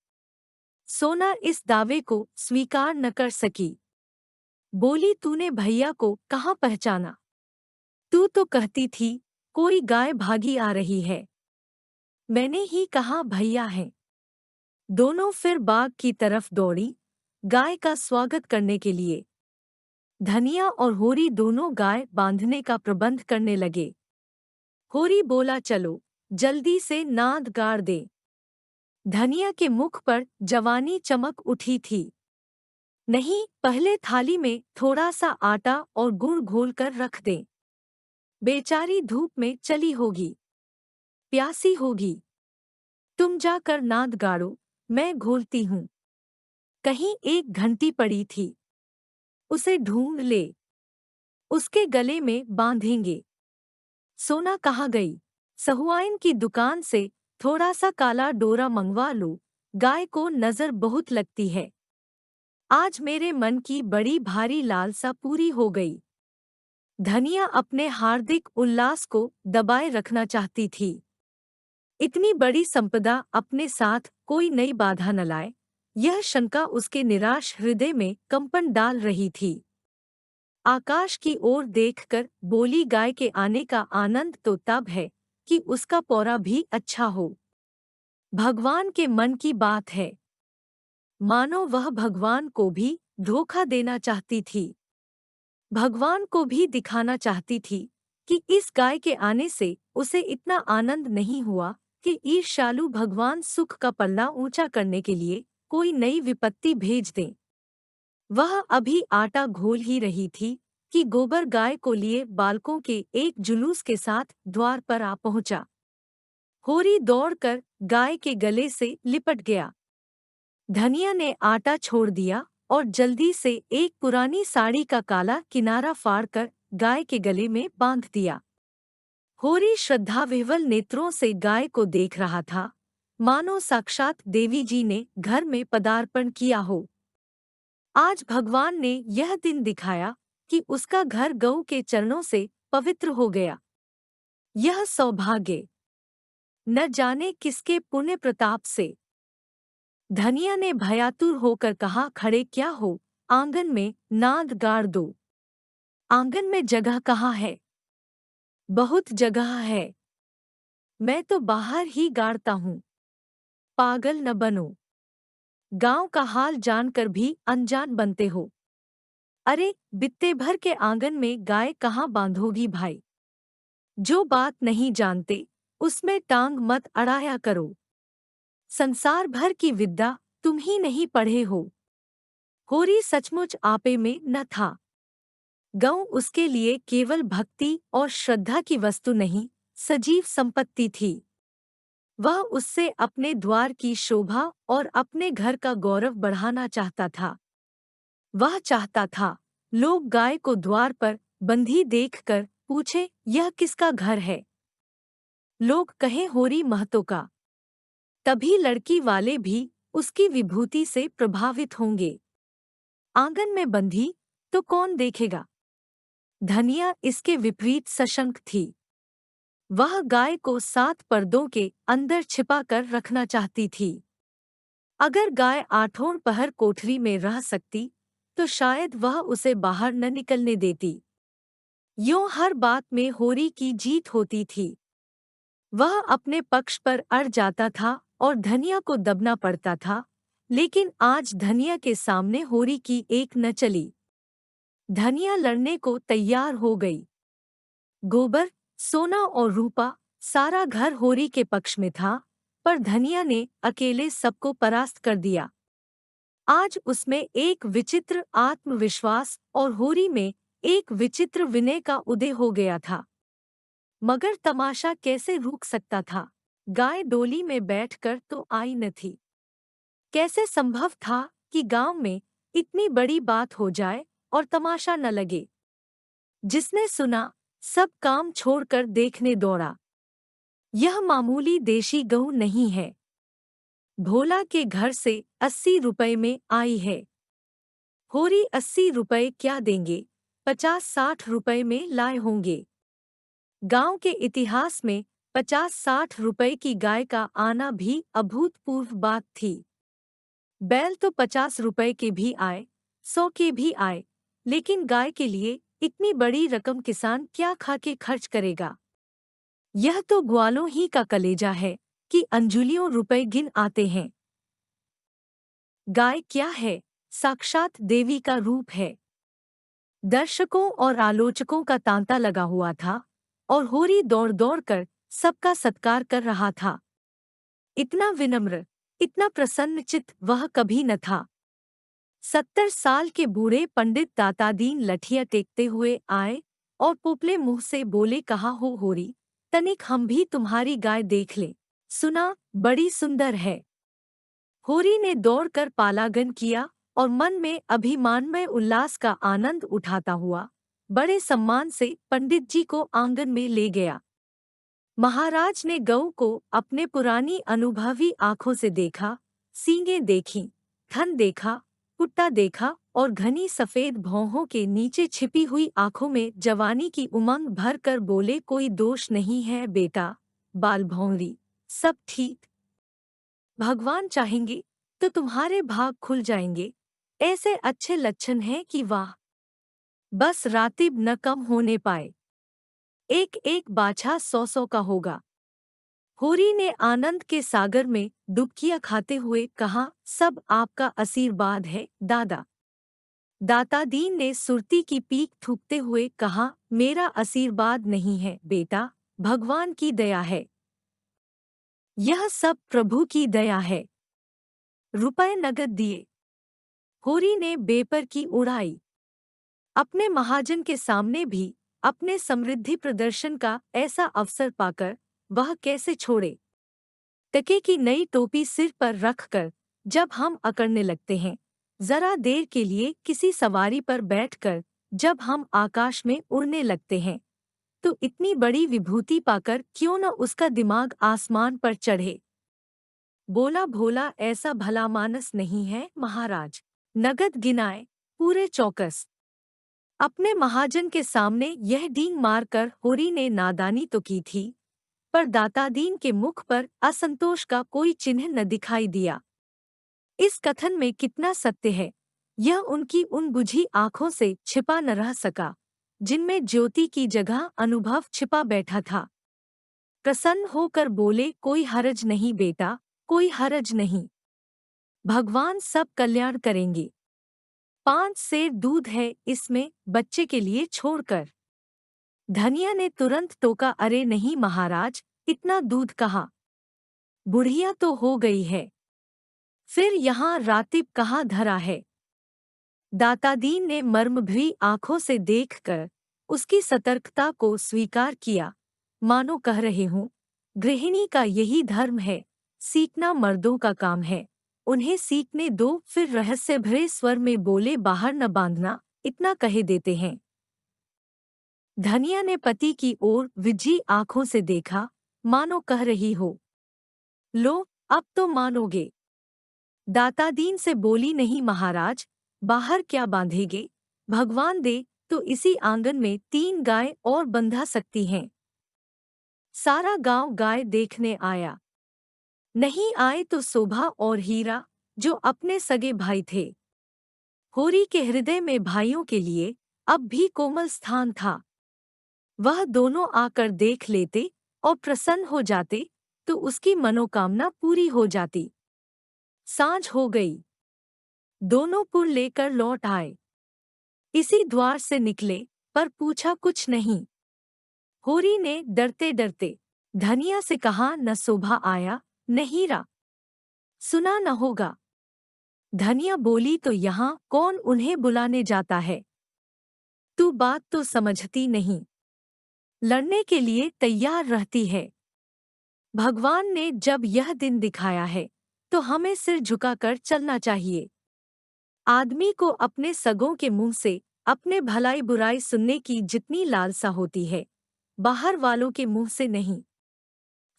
सोना इस दावे को स्वीकार न कर सकी। बोली, तूने भैया को कहाँ पहचाना? तू तो कहती थी कोई गाय भागी आ रही है। मैंने ही कहा भैया है। दोनों फिर बाग की तरफ दौड़ी, गाय का स्वागत करने के लिए। धनिया और होरी दोनों गाय बांधने का प्रबंध करने लगे। होरी बोला, चलो जल्दी से नाद गाड़ दे। धनिया के मुख पर जवानी चमक उठी थी। नहीं, पहले थाली में थोड़ा सा आटा और गुड़ घोलकर रख दें। बेचारी धूप में चली होगी, प्यासी होगी। तुम जाकर नाद गाड़ो, मैं घोलती हूँ। कहीं एक घंटी पड़ी थी, उसे ढूंढ ले, उसके गले में बांधेंगे। सोना कहाँ गई? सहुआइन की दुकान से थोड़ा सा काला डोरा मंगवा लो, गाय को नजर बहुत लगती है। आज मेरे मन की बड़ी भारी लालसा पूरी हो गई। धनिया अपने हार्दिक उल्लास को दबाए रखना चाहती थी। इतनी बड़ी संपदा अपने साथ कोई नई बाधा न लाए, यह शंका उसके निराश हृदय में कंपन डाल रही थी। आकाश की ओर देखकर बोली, गाय के आने का आनंद तो तब है कि उसका पौरा भी अच्छा हो। भगवान के मन की बात है। मानो वह भगवान को भी धोखा देना चाहती थी। भगवान को भी दिखाना चाहती थी कि इस गाय के आने से उसे इतना आनंद नहीं हुआ कि ईर्ष्यालु भगवान सुख का पल्ला ऊंचा करने के लिए कोई नई विपत्ति भेज दें। वह अभी आटा घोल ही रही थी कि गोबर गाय को लिए बालकों के एक जुलूस के साथ द्वार पर आ पहुंचा। होरी दौड़कर गाय के गले से लिपट गया। धनिया ने आटा छोड़ दिया और जल्दी से एक पुरानी साड़ी का काला किनारा फाड़कर गाय के गले में बांध दिया। होरी श्रद्धाविह्वल नेत्रों से गाय को देख रहा था, मानो साक्षात देवी जी ने घर में पदार्पण किया हो। आज भगवान ने यह दिन दिखाया कि उसका घर गऊ के चरणों से पवित्र हो गया। यह सौभाग्य न जाने किसके पुण्य प्रताप से। धनिया ने भयातुर होकर कहा, खड़े क्या हो, आंगन में नाद गाड़ दो। आंगन में जगह कहाँ है? बहुत जगह है, मैं तो बाहर ही गाड़ता हूँ। पागल न बनो, गांव का हाल जानकर भी अनजान बनते हो। अरे बित्ते भर के आंगन में गाय कहाँ बांधोगी भाई। जो बात नहीं जानते उसमें टांग मत अड़ाया करो। संसार भर की विद्या तुम ही नहीं पढ़े हो। होरी सचमुच आपे में न था। गऊ उसके लिए केवल भक्ति और श्रद्धा की वस्तु नहीं, सजीव संपत्ति थी। वह उससे अपने द्वार की शोभा और अपने घर का गौरव बढ़ाना चाहता था। वह चाहता था लोग गाय को द्वार पर बंधी देखकर पूछे, यह किसका घर है? लोग कहें होरी महतो का। तभी लड़की वाले भी उसकी विभूति से प्रभावित होंगे। आंगन में बंधी तो कौन देखेगा? धनिया इसके विपरीत सशंक थी। वह गाय को 7 पर्दों के अंदर छिपा कर रखना चाहती थी। अगर गाय आठों पहर कोठरी में रह सकती तो शायद वह उसे बाहर न निकलने देती। यूं हर बात में होरी की जीत होती थी। वह अपने पक्ष पर अड़ जाता था और धनिया को दबना पड़ता था, लेकिन आज धनिया के सामने होरी की एक न चली। धनिया लड़ने को तैयार हो गई। गोबर, सोना और रूपा, सारा घर होरी के पक्ष में था, पर धनिया ने अकेले सबको परास्त कर दिया। आज उसमें एक विचित्र आत्मविश्वास और होरी में एक विचित्र विनय का उदय हो गया था। मगर तमाशा कैसे रुक सकता था? गाय डोली में बैठकर तो आई न थी। कैसे संभव था कि गांव में इतनी बड़ी बात हो जाए और तमाशा न लगे? जिसने सुना सब काम छोड़कर देखने दौड़ा। यह मामूली देशी गऊ नहीं है। भोला के घर से 80 रुपए में आई है। होरी 80 रुपए क्या देंगे, 50-60 रुपए में लाए होंगे। गांव के इतिहास में 50-60 रुपए की गाय का आना भी अभूतपूर्व बात थी। बैल तो 50 रुपए के भी आए, 100 के भी आए, लेकिन गाय के लिए इतनी बड़ी रकम किसान क्या खा के खर्च करेगा? यह तो ग्वालों ही का कलेजा है कि अंजुलियों रुपए गिन आते हैं। गाय क्या है, साक्षात देवी का रूप है। दर्शकों और आलोचकों का तांता लगा हुआ था और होरी दौड़ दौड़ कर सबका सत्कार कर रहा था। इतना विनम्र, इतना प्रसन्नचित्त वह कभी न था। 70 साल के बूढ़े पंडित दातादीन लठिया टेकते हुए आए और पोपले मुंह से बोले, कहा हो होरी, तनिक हम भी तुम्हारी गाय देख ले। सुना बड़ी सुंदर है। होरी ने दौड़कर पालागन किया और मन में अभिमानमय उल्लास का आनंद उठाता हुआ बड़े सम्मान से पंडित जी को आंगन में ले गया। महाराज ने गऊ को अपने पुरानी अनुभवी आंखों से देखा, सींगें देखीं, थन देखा, कुट्टा देखा और घनी सफेद भौहों के नीचे छिपी हुई आंखों में जवानी की उमंग भर कर बोले, कोई दोष नहीं है बेटा, बाल भौंरी, सब ठीक। भगवान चाहेंगे तो तुम्हारे भाग खुल जाएंगे। ऐसे अच्छे लक्षण हैं कि वाह, बस रातिब न कम होने पाए। एक एक बाछा 100-100 का होगा। होरी ने आनंद के सागर में डुबकियां खाते हुए कहा, सब आपका आशीर्वाद है दादा। दातादीन ने सुरती की पीक थूकते हुए कहा, मेरा आशीर्वाद नहीं है बेटा, भगवान की दया है। यह सब प्रभु की दया है। रुपए नगद दिए। होरी ने बेपर की उड़ाई। अपने महाजन के सामने भी अपने समृद्धि प्रदर्शन का ऐसा अवसर पाकर वह कैसे छोड़े? टके की नई टोपी सिर पर रखकर जब हम अकड़ने लगते हैं, जरा देर के लिए किसी सवारी पर बैठकर जब हम आकाश में उड़ने लगते हैं, तो इतनी बड़ी विभूति पाकर क्यों न उसका दिमाग आसमान पर चढ़े? बोला भोला ऐसा भला मानस नहीं है महाराज। नगद गिनाए, पूरे चौकस। अपने महाजन के सामने यह डींग मारकर होरी ने नादानी तो की थी, पर दातादीन के मुख पर असंतोष का कोई चिन्ह न दिखाई दिया। इस कथन में कितना सत्य है, यह उनकी उन बुझी आंखों से छिपा न रह सका, जिनमें ज्योति की जगह अनुभव छिपा बैठा था। प्रसन्न होकर बोले, कोई हरज नहीं बेटा, कोई हरज नहीं। भगवान सब कल्याण करेंगे। 5 सेर दूध है इसमें, बच्चे के लिए छोड़कर। धनिया ने तुरंत टोका, अरे नहीं महाराज, इतना दूध कहाँ, बुढ़िया तो हो गई है। फिर यहाँ रातिब कहाँ धरा है। दातादीन ने मर्मभरी आंखों से देखकर उसकी सतर्कता को स्वीकार किया, मानो कह रहे हूँ, गृहिणी का यही धर्म है, सीखना मर्दों का काम है, उन्हें सीखने दो। फिर रहस्य भरे स्वर में बोले, बाहर न बांधना, इतना कहे देते हैं। धनिया ने पति की ओर विजी आंखों से देखा, मानो कह रही हो, लो अब तो मानोगे। दातादीन से बोली, नहीं महाराज, बाहर क्या बांधेगे, भगवान दे तो इसी आंगन में 3 गाय और बंधा सकती हैं। सारा गांव गाय देखने आया। नहीं आए तो शोभा और हीरा, जो अपने सगे भाई थे। होरी के हृदय में भाइयों के लिए अब भी कोमल स्थान था। वह दोनों आकर देख लेते और प्रसन्न हो जाते तो उसकी मनोकामना पूरी हो जाती। सांझ हो गई। दोनों पुर लेकर लौट आए। इसी द्वार से निकले, पर पूछा कुछ नहीं। होरी ने डरते डरते धनिया से कहा, न शोभा आया, न हीरा, सुना न होगा। धनिया बोली, तो यहाँ कौन उन्हें बुलाने जाता है। तू बात तो समझती नहीं, लड़ने के लिए तैयार रहती है। भगवान ने जब यह दिन दिखाया है तो हमें सिर झुकाकर चलना चाहिए। आदमी को अपने सगों के मुंह से अपने भलाई बुराई सुनने की जितनी लालसा होती है, बाहर वालों के मुंह से नहीं।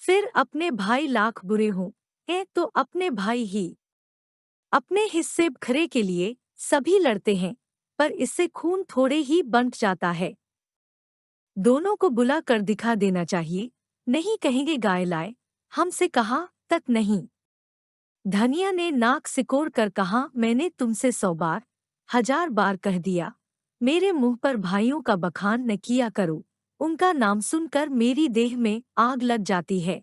फिर अपने भाई लाख बुरे हों तो अपने भाई ही। अपने हिस्से खरे के लिए सभी लड़ते हैं, पर इससे खून थोड़े ही बंट जाता है। दोनों को बुला कर दिखा देना चाहिए, नहीं कहेंगे गाय लाए, हमसे कहा तक नहीं। धनिया ने नाक सिकोड़ कर कहा, मैंने तुमसे 100 बार 1000 बार कह दिया, मेरे मुंह पर भाइयों का बखान न किया करो, उनका नाम सुनकर मेरी देह में आग लग जाती है।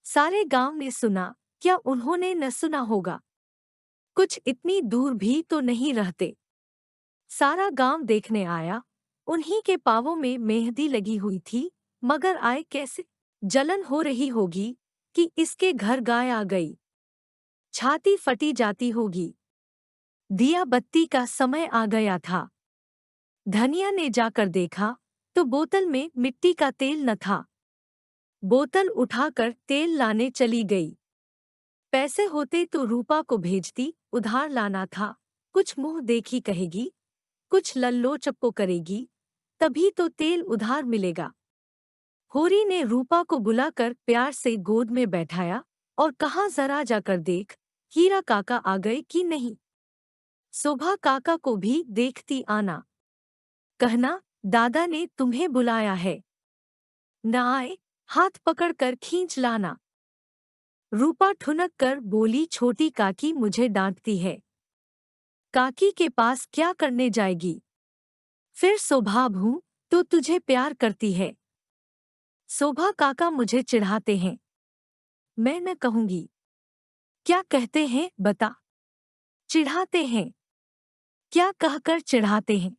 सारे गांव ने सुना, क्या उन्होंने न सुना होगा। कुछ इतनी दूर भी तो नहीं रहते। सारा गांव देखने आया। उन्हीं के पांवों में मेहंदी लगी हुई थी, मगर आए कैसे। जलन हो रही होगी कि इसके घर गाय आ गई, छाती फटी जाती होगी। दिया बत्ती का समय आ गया था। धनिया ने जाकर देखा तो बोतल में मिट्टी का तेल न था। बोतल उठाकर तेल लाने चली गई। पैसे होते तो रूपा को भेजती, उधार लाना था। कुछ मुंह देखी कहेगी, कुछ लल्लो चप्पो करेगी, तभी तो तेल उधार मिलेगा। होरी ने रूपा को बुलाकर प्यार से गोद में बैठाया और कहा, जरा जाकर देख, हीरा काका आ गए कि नहीं। शोभा काका को भी देखती आना। कहना, दादा ने तुम्हें बुलाया है। न आए, हाथ पकड़कर खींच लाना। रूपा ठुनक कर बोली, छोटी काकी मुझे डांटती है। काकी के पास क्या करने जाएगी। फिर स्वभाव हूँ तो तुझे प्यार करती है। शोभा काका मुझे चिढ़ाते हैं। मैं न कहूंगी। क्या कहते हैं बता। चिढ़ाते हैं। क्या कहकर चिढ़ाते हैं।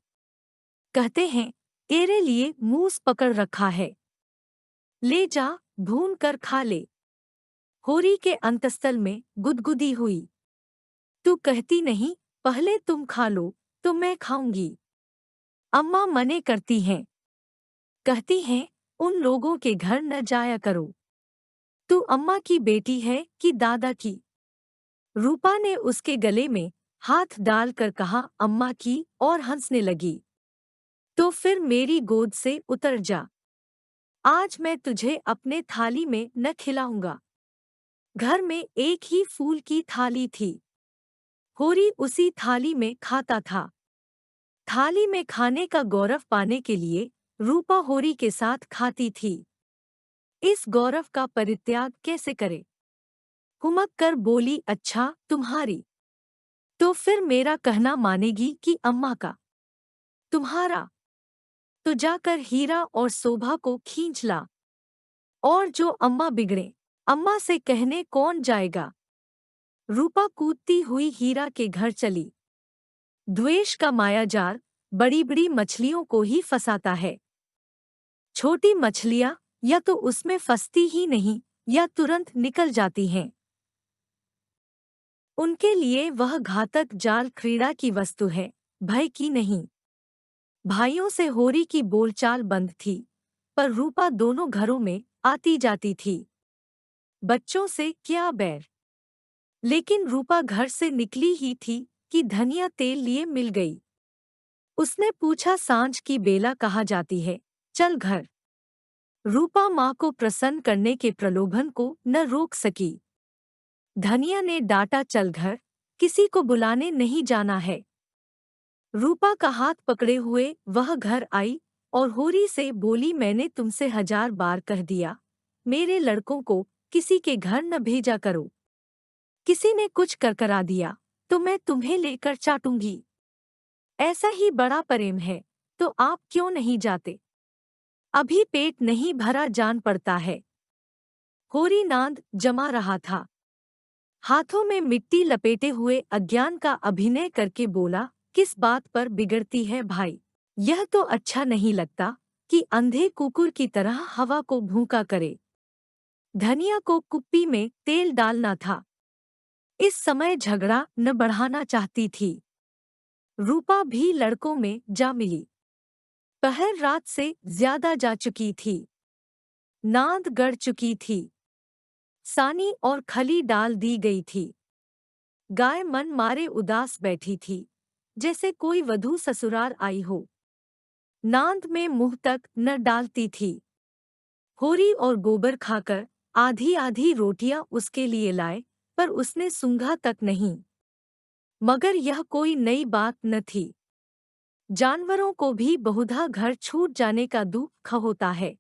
कहते हैं, तेरे लिए मूस पकड़ रखा है, ले जा भून कर खा ले। होरी के अंतस्थल में गुदगुदी हुई। तू कहती नहीं, पहले तुम खा लो तो मैं खाऊंगी। अम्मा मने करती हैं। कहती हैं, उन लोगों के घर न जाया करो। तू अम्मा की बेटी है कि दादा की। रूपा ने उसके गले में हाथ डालकर कहा, अम्मा की, और हंसने लगी। तो फिर मेरी गोद से उतर जा। आज मैं तुझे अपने थाली में न खिलाऊंगा। घर में एक ही फूल की थाली थी। होरी उसी थाली में खाता था। थाली में खाने का गौरव पाने के लिए रूपा होरी के साथ खाती थी। इस गौरव का परित्याग कैसे करे? हुमक कर बोली, अच्छा तुम्हारी, तो फिर मेरा कहना मानेगी कि अम्मा का? तुम्हारा? तो जाकर हीरा और शोभा को खींच ला, और जो अम्मा बिगड़े, अम्मा से कहने कौन जाएगा? रूपा कूदती हुई हीरा के घर चली। द्वेष का मायाजाल बड़ी बड़ी मछलियों को ही फंसाता है। छोटी मछलियां या तो उसमें फंसती ही नहीं या तुरंत निकल जाती हैं। उनके लिए वह घातक जाल क्रीड़ा की वस्तु है, भय की नहीं। भाइयों से होरी की बोलचाल बंद थी, पर रूपा दोनों घरों में आती जाती थी। बच्चों से क्या बैर, लेकिन रूपा घर से निकली ही थी कि धनिया तेल लिए मिल गई। उसने पूछा, सांझ की बेला कहाँ जाती है, चल घर। रूपा माँ को प्रसन्न करने के प्रलोभन को न रोक सकी। धनिया ने डांटा, चल घर, किसी को बुलाने नहीं जाना है। रूपा का हाथ पकड़े हुए वह घर आई और होरी से बोली, मैंने तुमसे 1000 बार कह दिया, मेरे लड़कों को किसी के घर न भेजा करो। किसी ने कुछ करकरा दिया तो मैं तुम्हें लेकर चाटूंगी। ऐसा ही बड़ा प्रेम है तो आप क्यों नहीं जाते? अभी पेट नहीं भरा, जान पड़ता है। होरी नांद जमा रहा था। हाथों में मिट्टी लपेटे हुए अज्ञान का अभिनय करके बोला, किस बात पर बिगड़ती है भाई? यह तो अच्छा नहीं लगता कि अंधे कुकुर की तरह हवा को भूखा करे। धनिया को कुप्पी में तेल डालना था। इस समय झगड़ा न बढ़ाना चाहती थी। रूपा भी लड़कों में जा मिली। पहर रात से ज्यादा जा चुकी थी। नांद गड़ चुकी थी। सानी और खली डाल दी गई थी। गाय मन मारे उदास बैठी थी, जैसे कोई वधू ससुराल आई हो। नांद में मुंह तक न डालती थी। होरी और गोबर खाकर आधी आधी रोटियां उसके लिए लाए, पर उसने सूंघा तक नहीं। मगर यह कोई नई बात न थी। जानवरों को भी बहुधा घर छूट जाने का दुख होता है।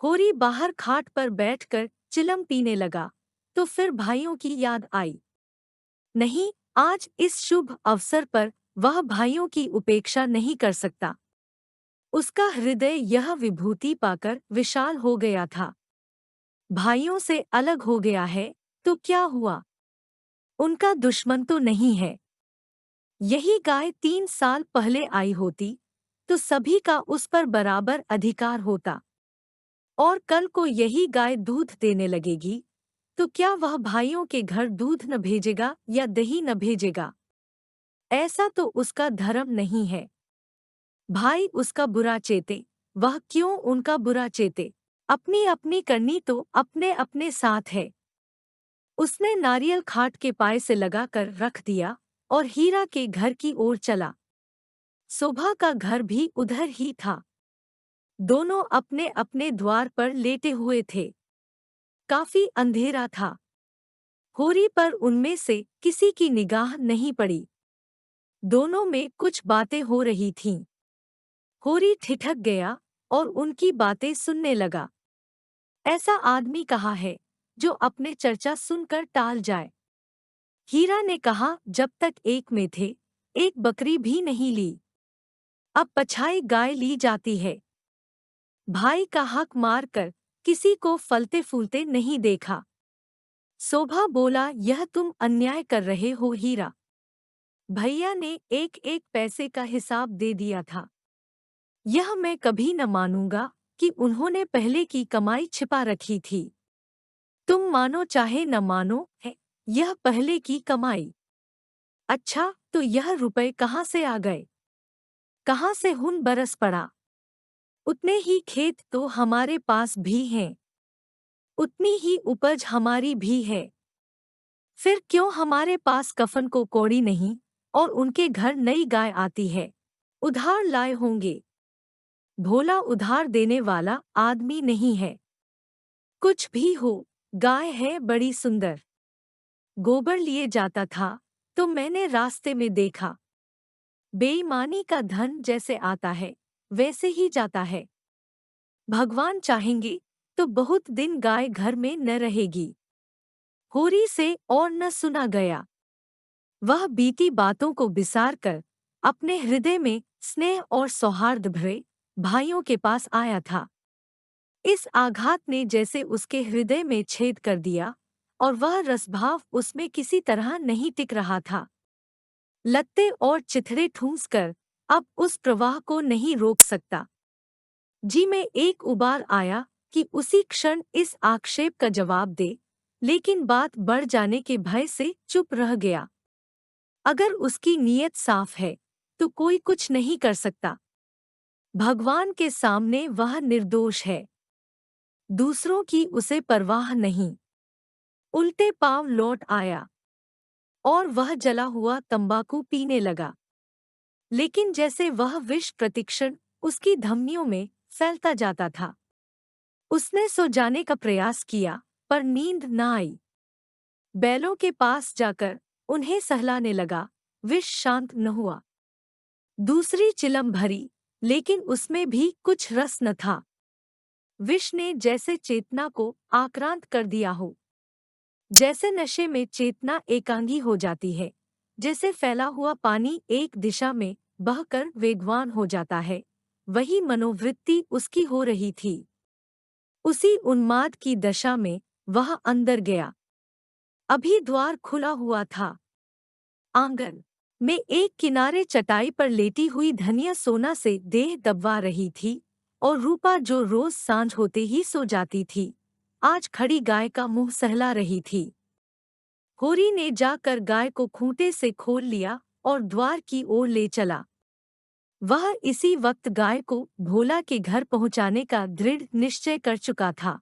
होरी बाहर खाट पर बैठकर चिलम पीने लगा, तो फिर भाइयों की याद आई। नहीं, आज इस शुभ अवसर पर वह भाइयों की उपेक्षा नहीं कर सकता। उसका हृदय यह विभूति पाकर विशाल हो गया था। भाइयों से अलग हो गया है तो क्या हुआ? उनका दुश्मन तो नहीं है। यही गाय 3 साल पहले आई होती तो सभी का उस पर बराबर अधिकार होता। और कल को यही गाय दूध देने लगेगी तो क्या वह भाइयों के घर दूध न भेजेगा या दही न भेजेगा? ऐसा तो उसका धर्म नहीं है। भाई उसका बुरा चेते, वह क्यों उनका बुरा चेते? अपनी अपनी करनी तो अपने अपने साथ है। उसने नारियल खाट के पाए से लगाकर रख दिया और हीरा के घर की ओर चला। शोभा का घर भी उधर ही था। दोनों अपने अपने द्वार पर लेटे हुए थे। काफी अंधेरा था। होरी पर उनमें से किसी की निगाह नहीं पड़ी। दोनों में कुछ बातें हो रही थीं। होरी ठिठक गया और उनकी बातें सुनने लगा। ऐसा आदमी कहाँ है जो अपने चर्चा सुनकर टाल जाए? हीरा ने कहा, जब तक एक में थे, एक बकरी भी नहीं ली। अब पछाई गाय ली जाती है। भाई का हक मार कर किसी को फलते फूलते नहीं देखा। शोभा बोला, यह तुम अन्याय कर रहे हो हीरा। भैया ने एक एक पैसे का हिसाब दे दिया था। यह मैं कभी न मानूंगा कि उन्होंने पहले की कमाई छिपा रखी थी। तुम मानो चाहे न मानो, है यह पहले की कमाई। अच्छा, तो यह रुपए कहाँ से आ गए? कहाँ से हुन बरस पड़ा? उतने ही खेत तो हमारे पास भी हैं। उतनी ही उपज हमारी भी है। फिर क्यों हमारे पास कफन को कौड़ी नहीं और उनके घर नई गाय आती है? उधार लाए होंगे। भोला उधार देने वाला आदमी नहीं है। कुछ भी हो, गाय है बड़ी सुंदर। गोबर लिए जाता था तो मैंने रास्ते में देखा, बेईमानी का धन जैसे आता है वैसे ही जाता है। भगवान चाहेंगे तो बहुत दिन गाय घर में न रहेगी। होरी से और न सुना गया। वह बीती बातों को बिसार कर अपने हृदय में स्नेह और सौहार्द भरे भाइयों के पास आया था। इस आघात ने जैसे उसके हृदय में छेद कर दिया और वह रसभाव उसमें किसी तरह नहीं टिक रहा था। लत्ते और चिथड़े ठूंस कर अब उस प्रवाह को नहीं रोक सकता। जी में एक उबाल आया कि उसी क्षण इस आक्षेप का जवाब दे, लेकिन बात बढ़ जाने के भय से चुप रह गया। अगर उसकी नीयत साफ है तो कोई कुछ नहीं कर सकता। भगवान के सामने वह निर्दोष है। दूसरों की उसे परवाह नहीं। उल्टे पांव लौट आया और वह जला हुआ तंबाकू पीने लगा। लेकिन जैसे वह विष प्रतिक्षण उसकी धमनियों में फैलता जाता था। उसने सो जाने का प्रयास किया पर नींद न आई। बैलों के पास जाकर उन्हें सहलाने लगा, विष शांत न हुआ। दूसरी चिलम भरी, लेकिन उसमें भी कुछ रस न था। विष ने जैसे चेतना को आक्रांत कर दिया हो। जैसे नशे में चेतना एकांगी हो जाती है, जैसे फैला हुआ पानी एक दिशा में बहकर वेगवान हो जाता है, वही मनोवृत्ति उसकी हो रही थी। उसी उन्माद की दशा में वह अंदर गया। अभी द्वार खुला हुआ था। आंगन में एक किनारे चटाई पर लेटी हुई धनिया सोना से देह दबवा रही थी, और रूपा जो रोज सांझ होते ही सो जाती थी, आज खड़ी गाय का मुंह सहला रही थी। होरी ने जाकर गाय को खूंटे से खोल लिया और द्वार की ओर ले चला। वह इसी वक्त गाय को भोला के घर पहुंचाने का दृढ़ निश्चय कर चुका था।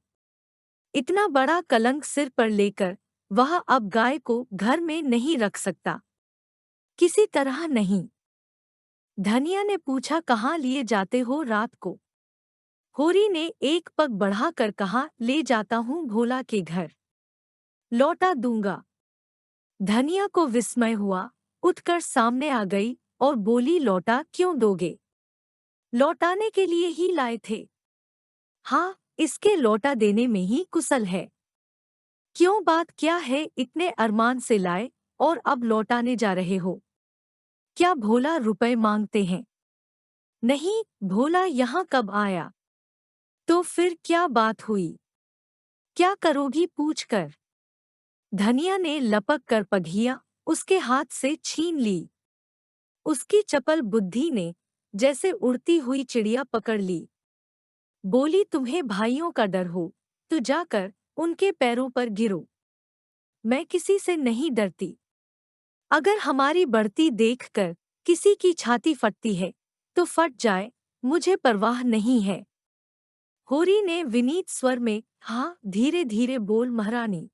इतना बड़ा कलंक सिर पर लेकर वह अब गाय को घर में नहीं रख सकता, किसी तरह नहीं। धनिया ने पूछा, कहाँ लिए जाते हो रात को? होरी ने एक पग बढ़ाकर कहा, ले जाता हूँ भोला के घर, लौटा दूंगा। धनिया को विस्मय हुआ, उठकर सामने आ गई और बोली, लौटा क्यों दोगे? लौटाने के लिए ही लाए थे। हाँ, इसके लौटा देने में ही कुशल है। क्यों, बात क्या है? इतने अरमान से लाए और अब लौटाने जा रहे हो? क्या भोला रुपए मांगते हैं? नहीं, भोला यहाँ कब आया? तो फिर क्या बात हुई? क्या करोगी पूछकर? धनिया ने लपक कर पघिया उसके हाथ से छीन ली। उसकी चपल बुद्धि ने जैसे उड़ती हुई चिड़िया पकड़ ली। बोली, तुम्हें भाइयों का डर हो तो जाकर उनके पैरों पर गिरो। मैं किसी से नहीं डरती। अगर हमारी बढ़ती देखकर किसी की छाती फटती है तो फट जाए, मुझे परवाह नहीं है। होरी ने विनीत स्वर में हाँ धीरे धीरे बोल, महारानी,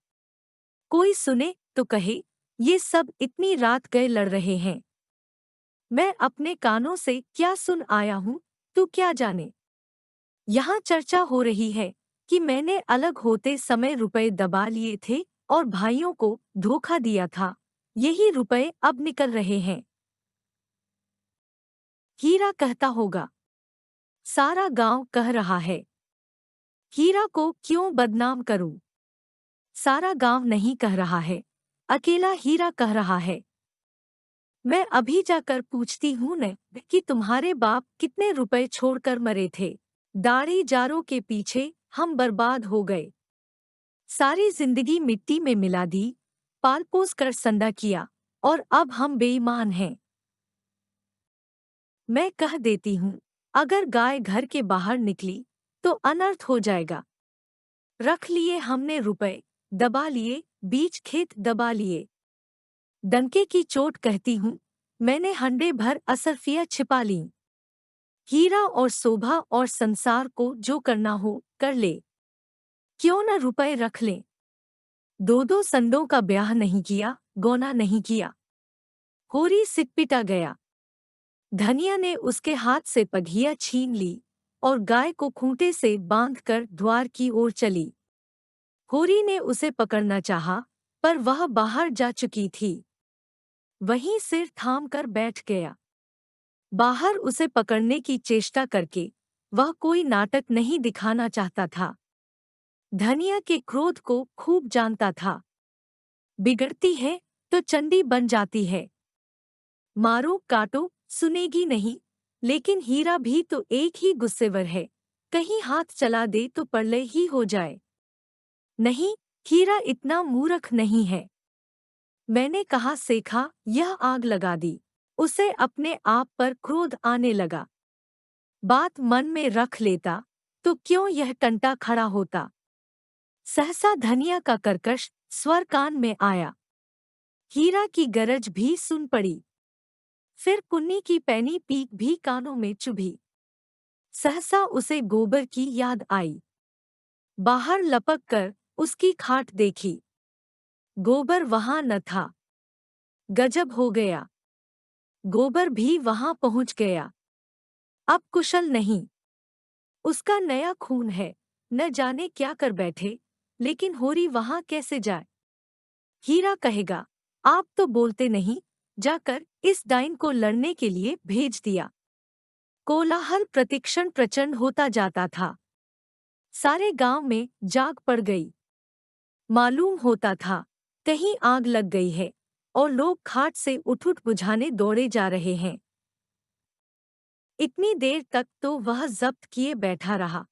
कोई सुने तो कहे ये सब इतनी रात गए लड़ रहे हैं। मैं अपने कानों से क्या सुन आया हूँ तू क्या जाने। यहाँ चर्चा हो रही है कि मैंने अलग होते समय रुपए दबा लिए थे और भाइयों को धोखा दिया था। यही रुपए अब निकल रहे हैं। हीरा कहता होगा, सारा गांव कह रहा है। हीरा को क्यों बदनाम करूं? सारा गांव नहीं कह रहा है, अकेला हीरा कह रहा है। मैं अभी जाकर पूछती हूँ न कि तुम्हारे बाप कितने रुपए छोड़कर मरे थे। दाढ़ी जारों के पीछे हम बर्बाद हो गए। सारी जिंदगी मिट्टी में मिला दी, पाल पोस कर संदा किया, और अब हम बेईमान हैं। मैं कह देती हूँ, अगर गाय घर के बाहर निकली तो अनर्थ हो जाएगा। रख लिए हमने रुपए, दबा लिए, बीच खेत दबा लिए। डंके की चोट कहती हूँ, मैंने हंडे भर असरफिया छिपा ली। हीरा और शोभा और संसार को जो करना हो कर ले, क्यों न रुपए रख लें। दो दो संडों का ब्याह नहीं किया, गौना नहीं किया। होरी सिकपिटा गया। धनिया ने उसके हाथ से पघिया छीन ली और गाय को खूंटे से बांधकर द्वार की ओर चली। होरी ने उसे पकड़ना चाहा, पर वह बाहर जा चुकी थी। वहीं सिर थाम कर बैठ गया। बाहर उसे पकड़ने की चेष्टा करके वह कोई नाटक नहीं दिखाना चाहता था। धनिया के क्रोध को खूब जानता था। बिगड़ती है तो चंडी बन जाती है। मारो काटो सुनेगी नहीं। लेकिन हीरा भी तो एक ही गुस्सेवर है, कहीं हाथ चला दे तो प्रलय ही हो जाए। नहीं, हीरा इतना मूर्ख नहीं है। मैंने कहा सेखा, यह आग लगा दी। उसे अपने आप पर क्रोध आने लगा। बात मन में रख लेता तो क्यों यह टंटा खड़ा होता। सहसा धनिया का कर्कश स्वर कान में आया। हीरा की गरज भी सुन पड़ी। फिर पुन्नी की पैनी पीक भी कानों में चुभी। सहसा उसे गोबर की याद आई। बाहर लपक कर उसकी खाट देखी। गोबर वहां न था। गजब हो गया। गोबर भी वहां पहुंच गया। अब कुशल नहीं। उसका नया खून है, न जाने क्या कर बैठे, लेकिन होरी वहां कैसे जाए। हीरा कहेगा, आप तो बोलते नहीं, जाकर इस डाइन को लड़ने के लिए भेज दिया। कोलाहल प्रतिक्षण प्रचंड होता जाता था। सारे गांव में जाग पड़ गई। मालूम होता था कहीं आग लग गई है और लोग खाट से उठ बुझाने दौड़े जा रहे हैं। इतनी देर तक तो वह जब्त किए बैठा रहा।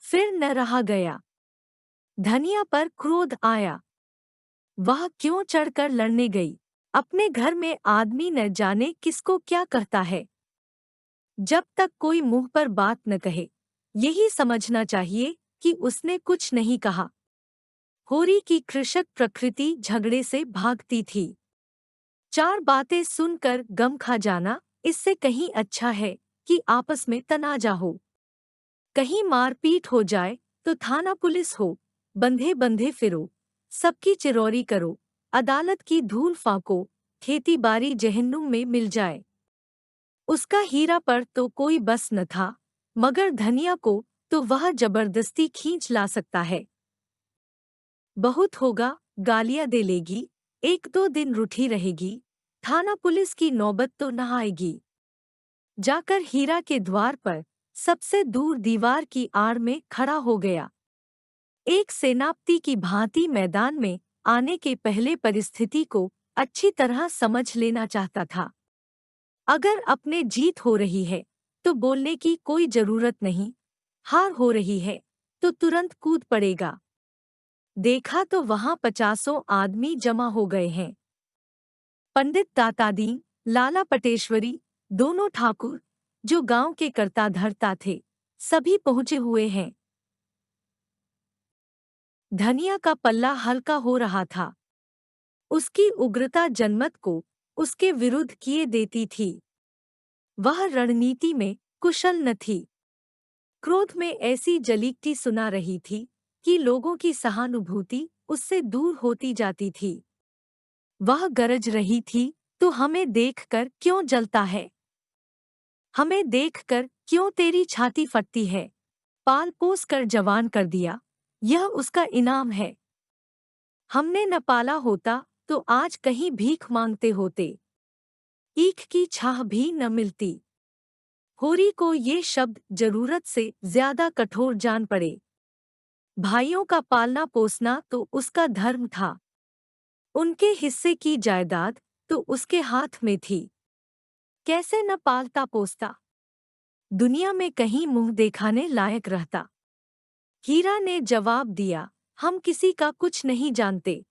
फिर न रहा गया। धनिया पर क्रोध आया। वह क्यों चढ़कर लड़ने गई। अपने घर में आदमी न जाने किसको क्या कहता है। जब तक कोई मुंह पर बात न कहे, यही समझना चाहिए कि उसने कुछ नहीं कहा। होरी की कृषक प्रकृति झगड़े से भागती थी। चार बातें सुनकर गम खा जाना इससे कहीं अच्छा है कि आपस में तनाजा हो। कहीं मारपीट हो जाए तो थाना पुलिस हो, बंधे बंधे फिरो, सबकी चिरौरी करो, अदालत की धूल फाको, खेती बाड़ी जहन्नुम में मिल जाए। उसका हीरा पर तो कोई बस न था, मगर धनिया को तो वह जबरदस्ती खींच ला सकता है। बहुत होगा, गालियां दे लेगी, एक दो दिन रूठी रहेगी, थाना पुलिस की नौबत तो न आएगी। जाकर हीरा के द्वार पर सबसे दूर दीवार की आड़ में खड़ा हो गया। एक सेनापति की भांति मैदान में आने के पहले परिस्थिति को अच्छी तरह समझ लेना चाहता था। अगर अपने जीत हो रही है तो बोलने की कोई जरूरत नहीं, हार हो रही है तो तुरंत कूद पड़ेगा। देखा तो वहां 50 आदमी जमा हो गए हैं। पंडित दातादीन, लाला पटेश्वरी, दोनों ठाकुर, जो गांव के कर्ता धर्ता थे, सभी पहुंचे हुए हैं। धनिया का पल्ला हल्का हो रहा था। उसकी उग्रता जनमत को उसके विरुद्ध किए देती थी। वह रणनीति में कुशल न थी। क्रोध में ऐसी जलीकटी सुना रही थी कि लोगों की सहानुभूति उससे दूर होती जाती थी। वह गरज रही थी, तो हमें देखकर क्यों जलता है? हमें देखकर क्यों तेरी छाती फटती है? पाल पोस कर जवान कर दिया, यह उसका इनाम है। हमने न पाला होता तो आज कहीं भीख मांगते होते। ईख की छाह भी न मिलती। होरी को ये शब्द जरूरत से ज्यादा कठोर जान पड़े। भाइयों का पालना पोसना तो उसका धर्म था। उनके हिस्से की जायदाद तो उसके हाथ में थी। कैसे न पालता पोसता, दुनिया में कहीं मुंह दिखाने लायक रहता। हीरा ने जवाब दिया, हम किसी का कुछ नहीं जानते।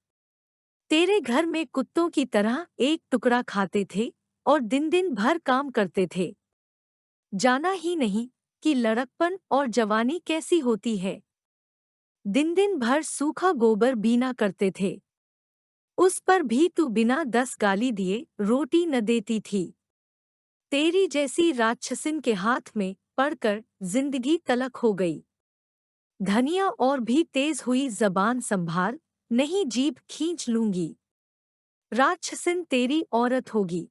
तेरे घर में कुत्तों की तरह एक टुकड़ा खाते थे और दिन दिन भर काम करते थे। जाना ही नहीं कि लड़कपन और जवानी कैसी होती है। दिन दिन भर सूखा गोबर बीना करते थे। उस पर भी तू बिना 10 गाली दिए रोटी न देती थी। तेरी जैसी राक्षसिन के हाथ में पड़कर जिंदगी तलक हो गई। धनिया और भी तेज हुई, जबान संभाल, नहीं जीभ खींच लूंगी। राक्षसिन तेरी औरत होगी।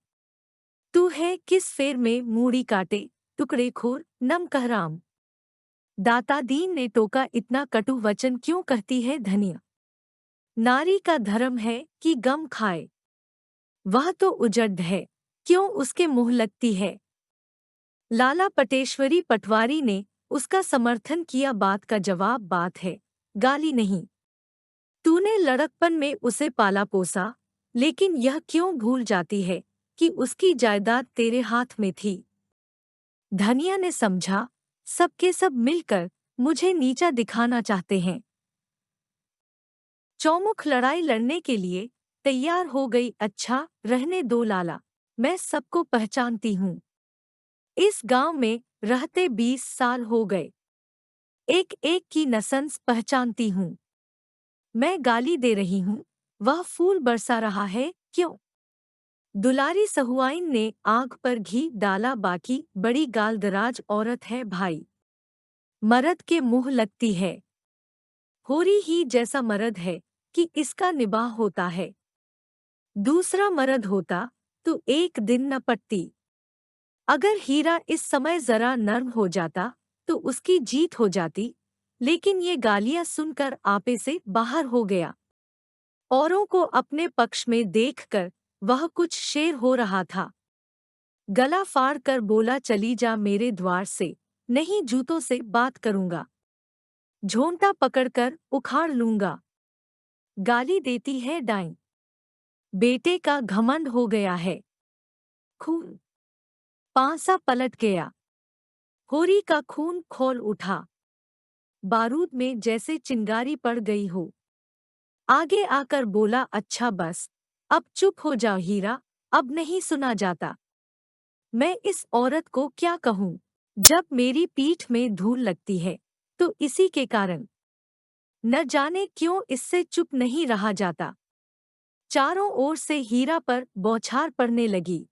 तू है किस फेर में मूड़ी काटे, टुकड़ेखोर नमकहराम। दातादीन ने टोका, इतना कटु वचन क्यों कहती है धनिया? नारी का धर्म है कि गम खाए। वह तो उजड़ है, क्यों उसके मुँह लगती है। लाला पटेश्वरी पटवारी ने उसका समर्थन किया। बात का जवाब बात है, गाली नहीं। तूने लड़कपन में उसे पाला पोसा, लेकिन यह क्यों भूल जाती है कि उसकी जायदाद तेरे हाथ में थी। धनिया ने समझा, सबके सब मिलकर मुझे नीचा दिखाना चाहते हैं। चौमुख लड़ाई लड़ने के लिए तैयार हो गई। अच्छा रहने दो लाला, मैं सबको पहचानती हूँ। इस गांव में रहते 20 साल हो गए, एक एक की नसंस पहचानती हूँ। मैं गाली दे रही हूँ, वह फूल बरसा रहा है क्यों। दुलारी सहुआइन ने आग पर घी डाला। बाकी बड़ी गालदराज औरत है भाई, मर्द के मुँह लगती है। होरी ही जैसा मर्द है कि इसका निबाह होता है। दूसरा मर्द होता तो एक दिन न पटती। अगर हीरा इस समय जरा नर्म हो जाता तो उसकी जीत हो जाती, लेकिन ये गालियां सुनकर आपे से बाहर हो गया। औरों को अपने पक्ष में देखकर वह कुछ शेर हो रहा था। गला फाड़ कर बोला, चली जा मेरे द्वार से, नहीं जूतों से बात करूंगा, झोंटा पकड़कर उखाड़ लूंगा। गाली देती है डाइन, बेटे का घमंड हो गया है। खून पांसा पलट गया, होरी का खून खौल उठा, बारूद में जैसे चिंगारी पड़ गई हो। आगे आकर बोला, अच्छा बस, अब चुप हो जाओ हीरा, अब नहीं सुना जाता। मैं इस औरत को क्या कहूँ। जब मेरी पीठ में धूल लगती है तो इसी के कारण, न जाने क्यों इससे चुप नहीं रहा जाता। चारों ओर से हीरा पर बौछार पड़ने लगी।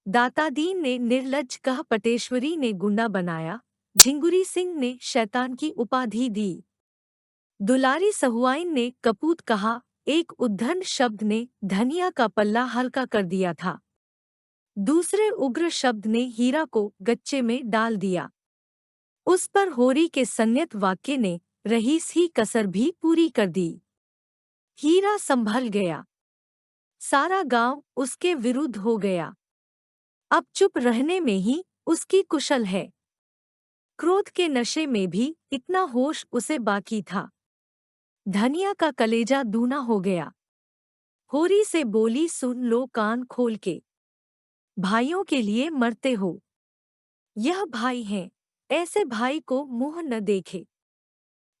दातादीन ने निर्लज्ज कहा, पटेश्वरी ने गुंडा बनाया, झिंगुरी सिंह ने शैतान की उपाधि दी। दुलारी सहुआइन ने कपूत कहा। एक उद्दंड शब्द ने धनिया का पल्ला हल्का कर दिया था। दूसरे उग्र शब्द ने हीरा को गच्चे में डाल दिया। उस पर होरी के संयत वाक्य ने रहीस ही कसर भी पूरी कर दी। हीरा संभल गया, सारा गांव उसके विरुद्ध हो गया। अब चुप रहने में ही उसकी कुशल है। क्रोध के नशे में भी इतना होश उसे बाकी था। धनिया का कलेजा दूना हो गया। होरी से बोली, सुन लो कान खोल के, भाइयों के लिए मरते हो। यह भाई है, ऐसे भाई को मुंह न देखे।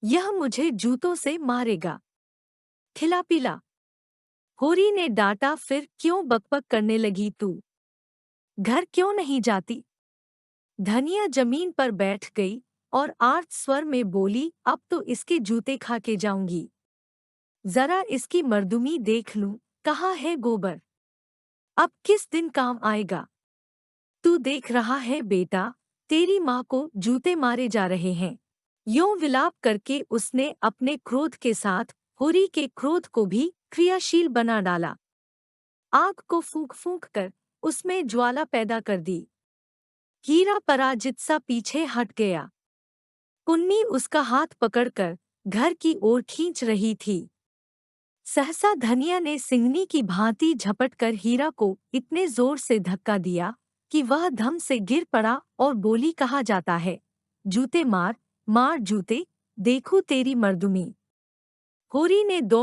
यह मुझे जूतों से मारेगा। खिला पिला। होरी ने डांटा, फिर क्यों बकबक करने लगी तू, घर क्यों नहीं जाती। धनिया जमीन पर बैठ गई और आर्त स्वर में बोली, अब तो इसके जूते खा के जाऊंगी। जरा इसकी मर्दुमी देख लूं, कहाँ है गोबर, अब किस दिन काम आएगा। तू देख रहा है बेटा, तेरी माँ को जूते मारे जा रहे हैं। यों विलाप करके उसने अपने क्रोध के साथ होरी के क्रोध को भी क्रियाशील बना डाला। आग को फूंक फूंक कर उसमें ज्वाला पैदा कर दी। हीरा पराजित सा पीछे हट गया। कुन्नी उसका हाथ पकड़कर घर की ओर खींच रही थी। सहसा धनिया ने सिंहनी की भांति झपटकर हीरा को इतने जोर से धक्का दिया कि वह धम से गिर पड़ा और बोली, कहा जाता है, जूते मार, मार जूते, देखूं तेरी मर्दुमी। होरी ने दो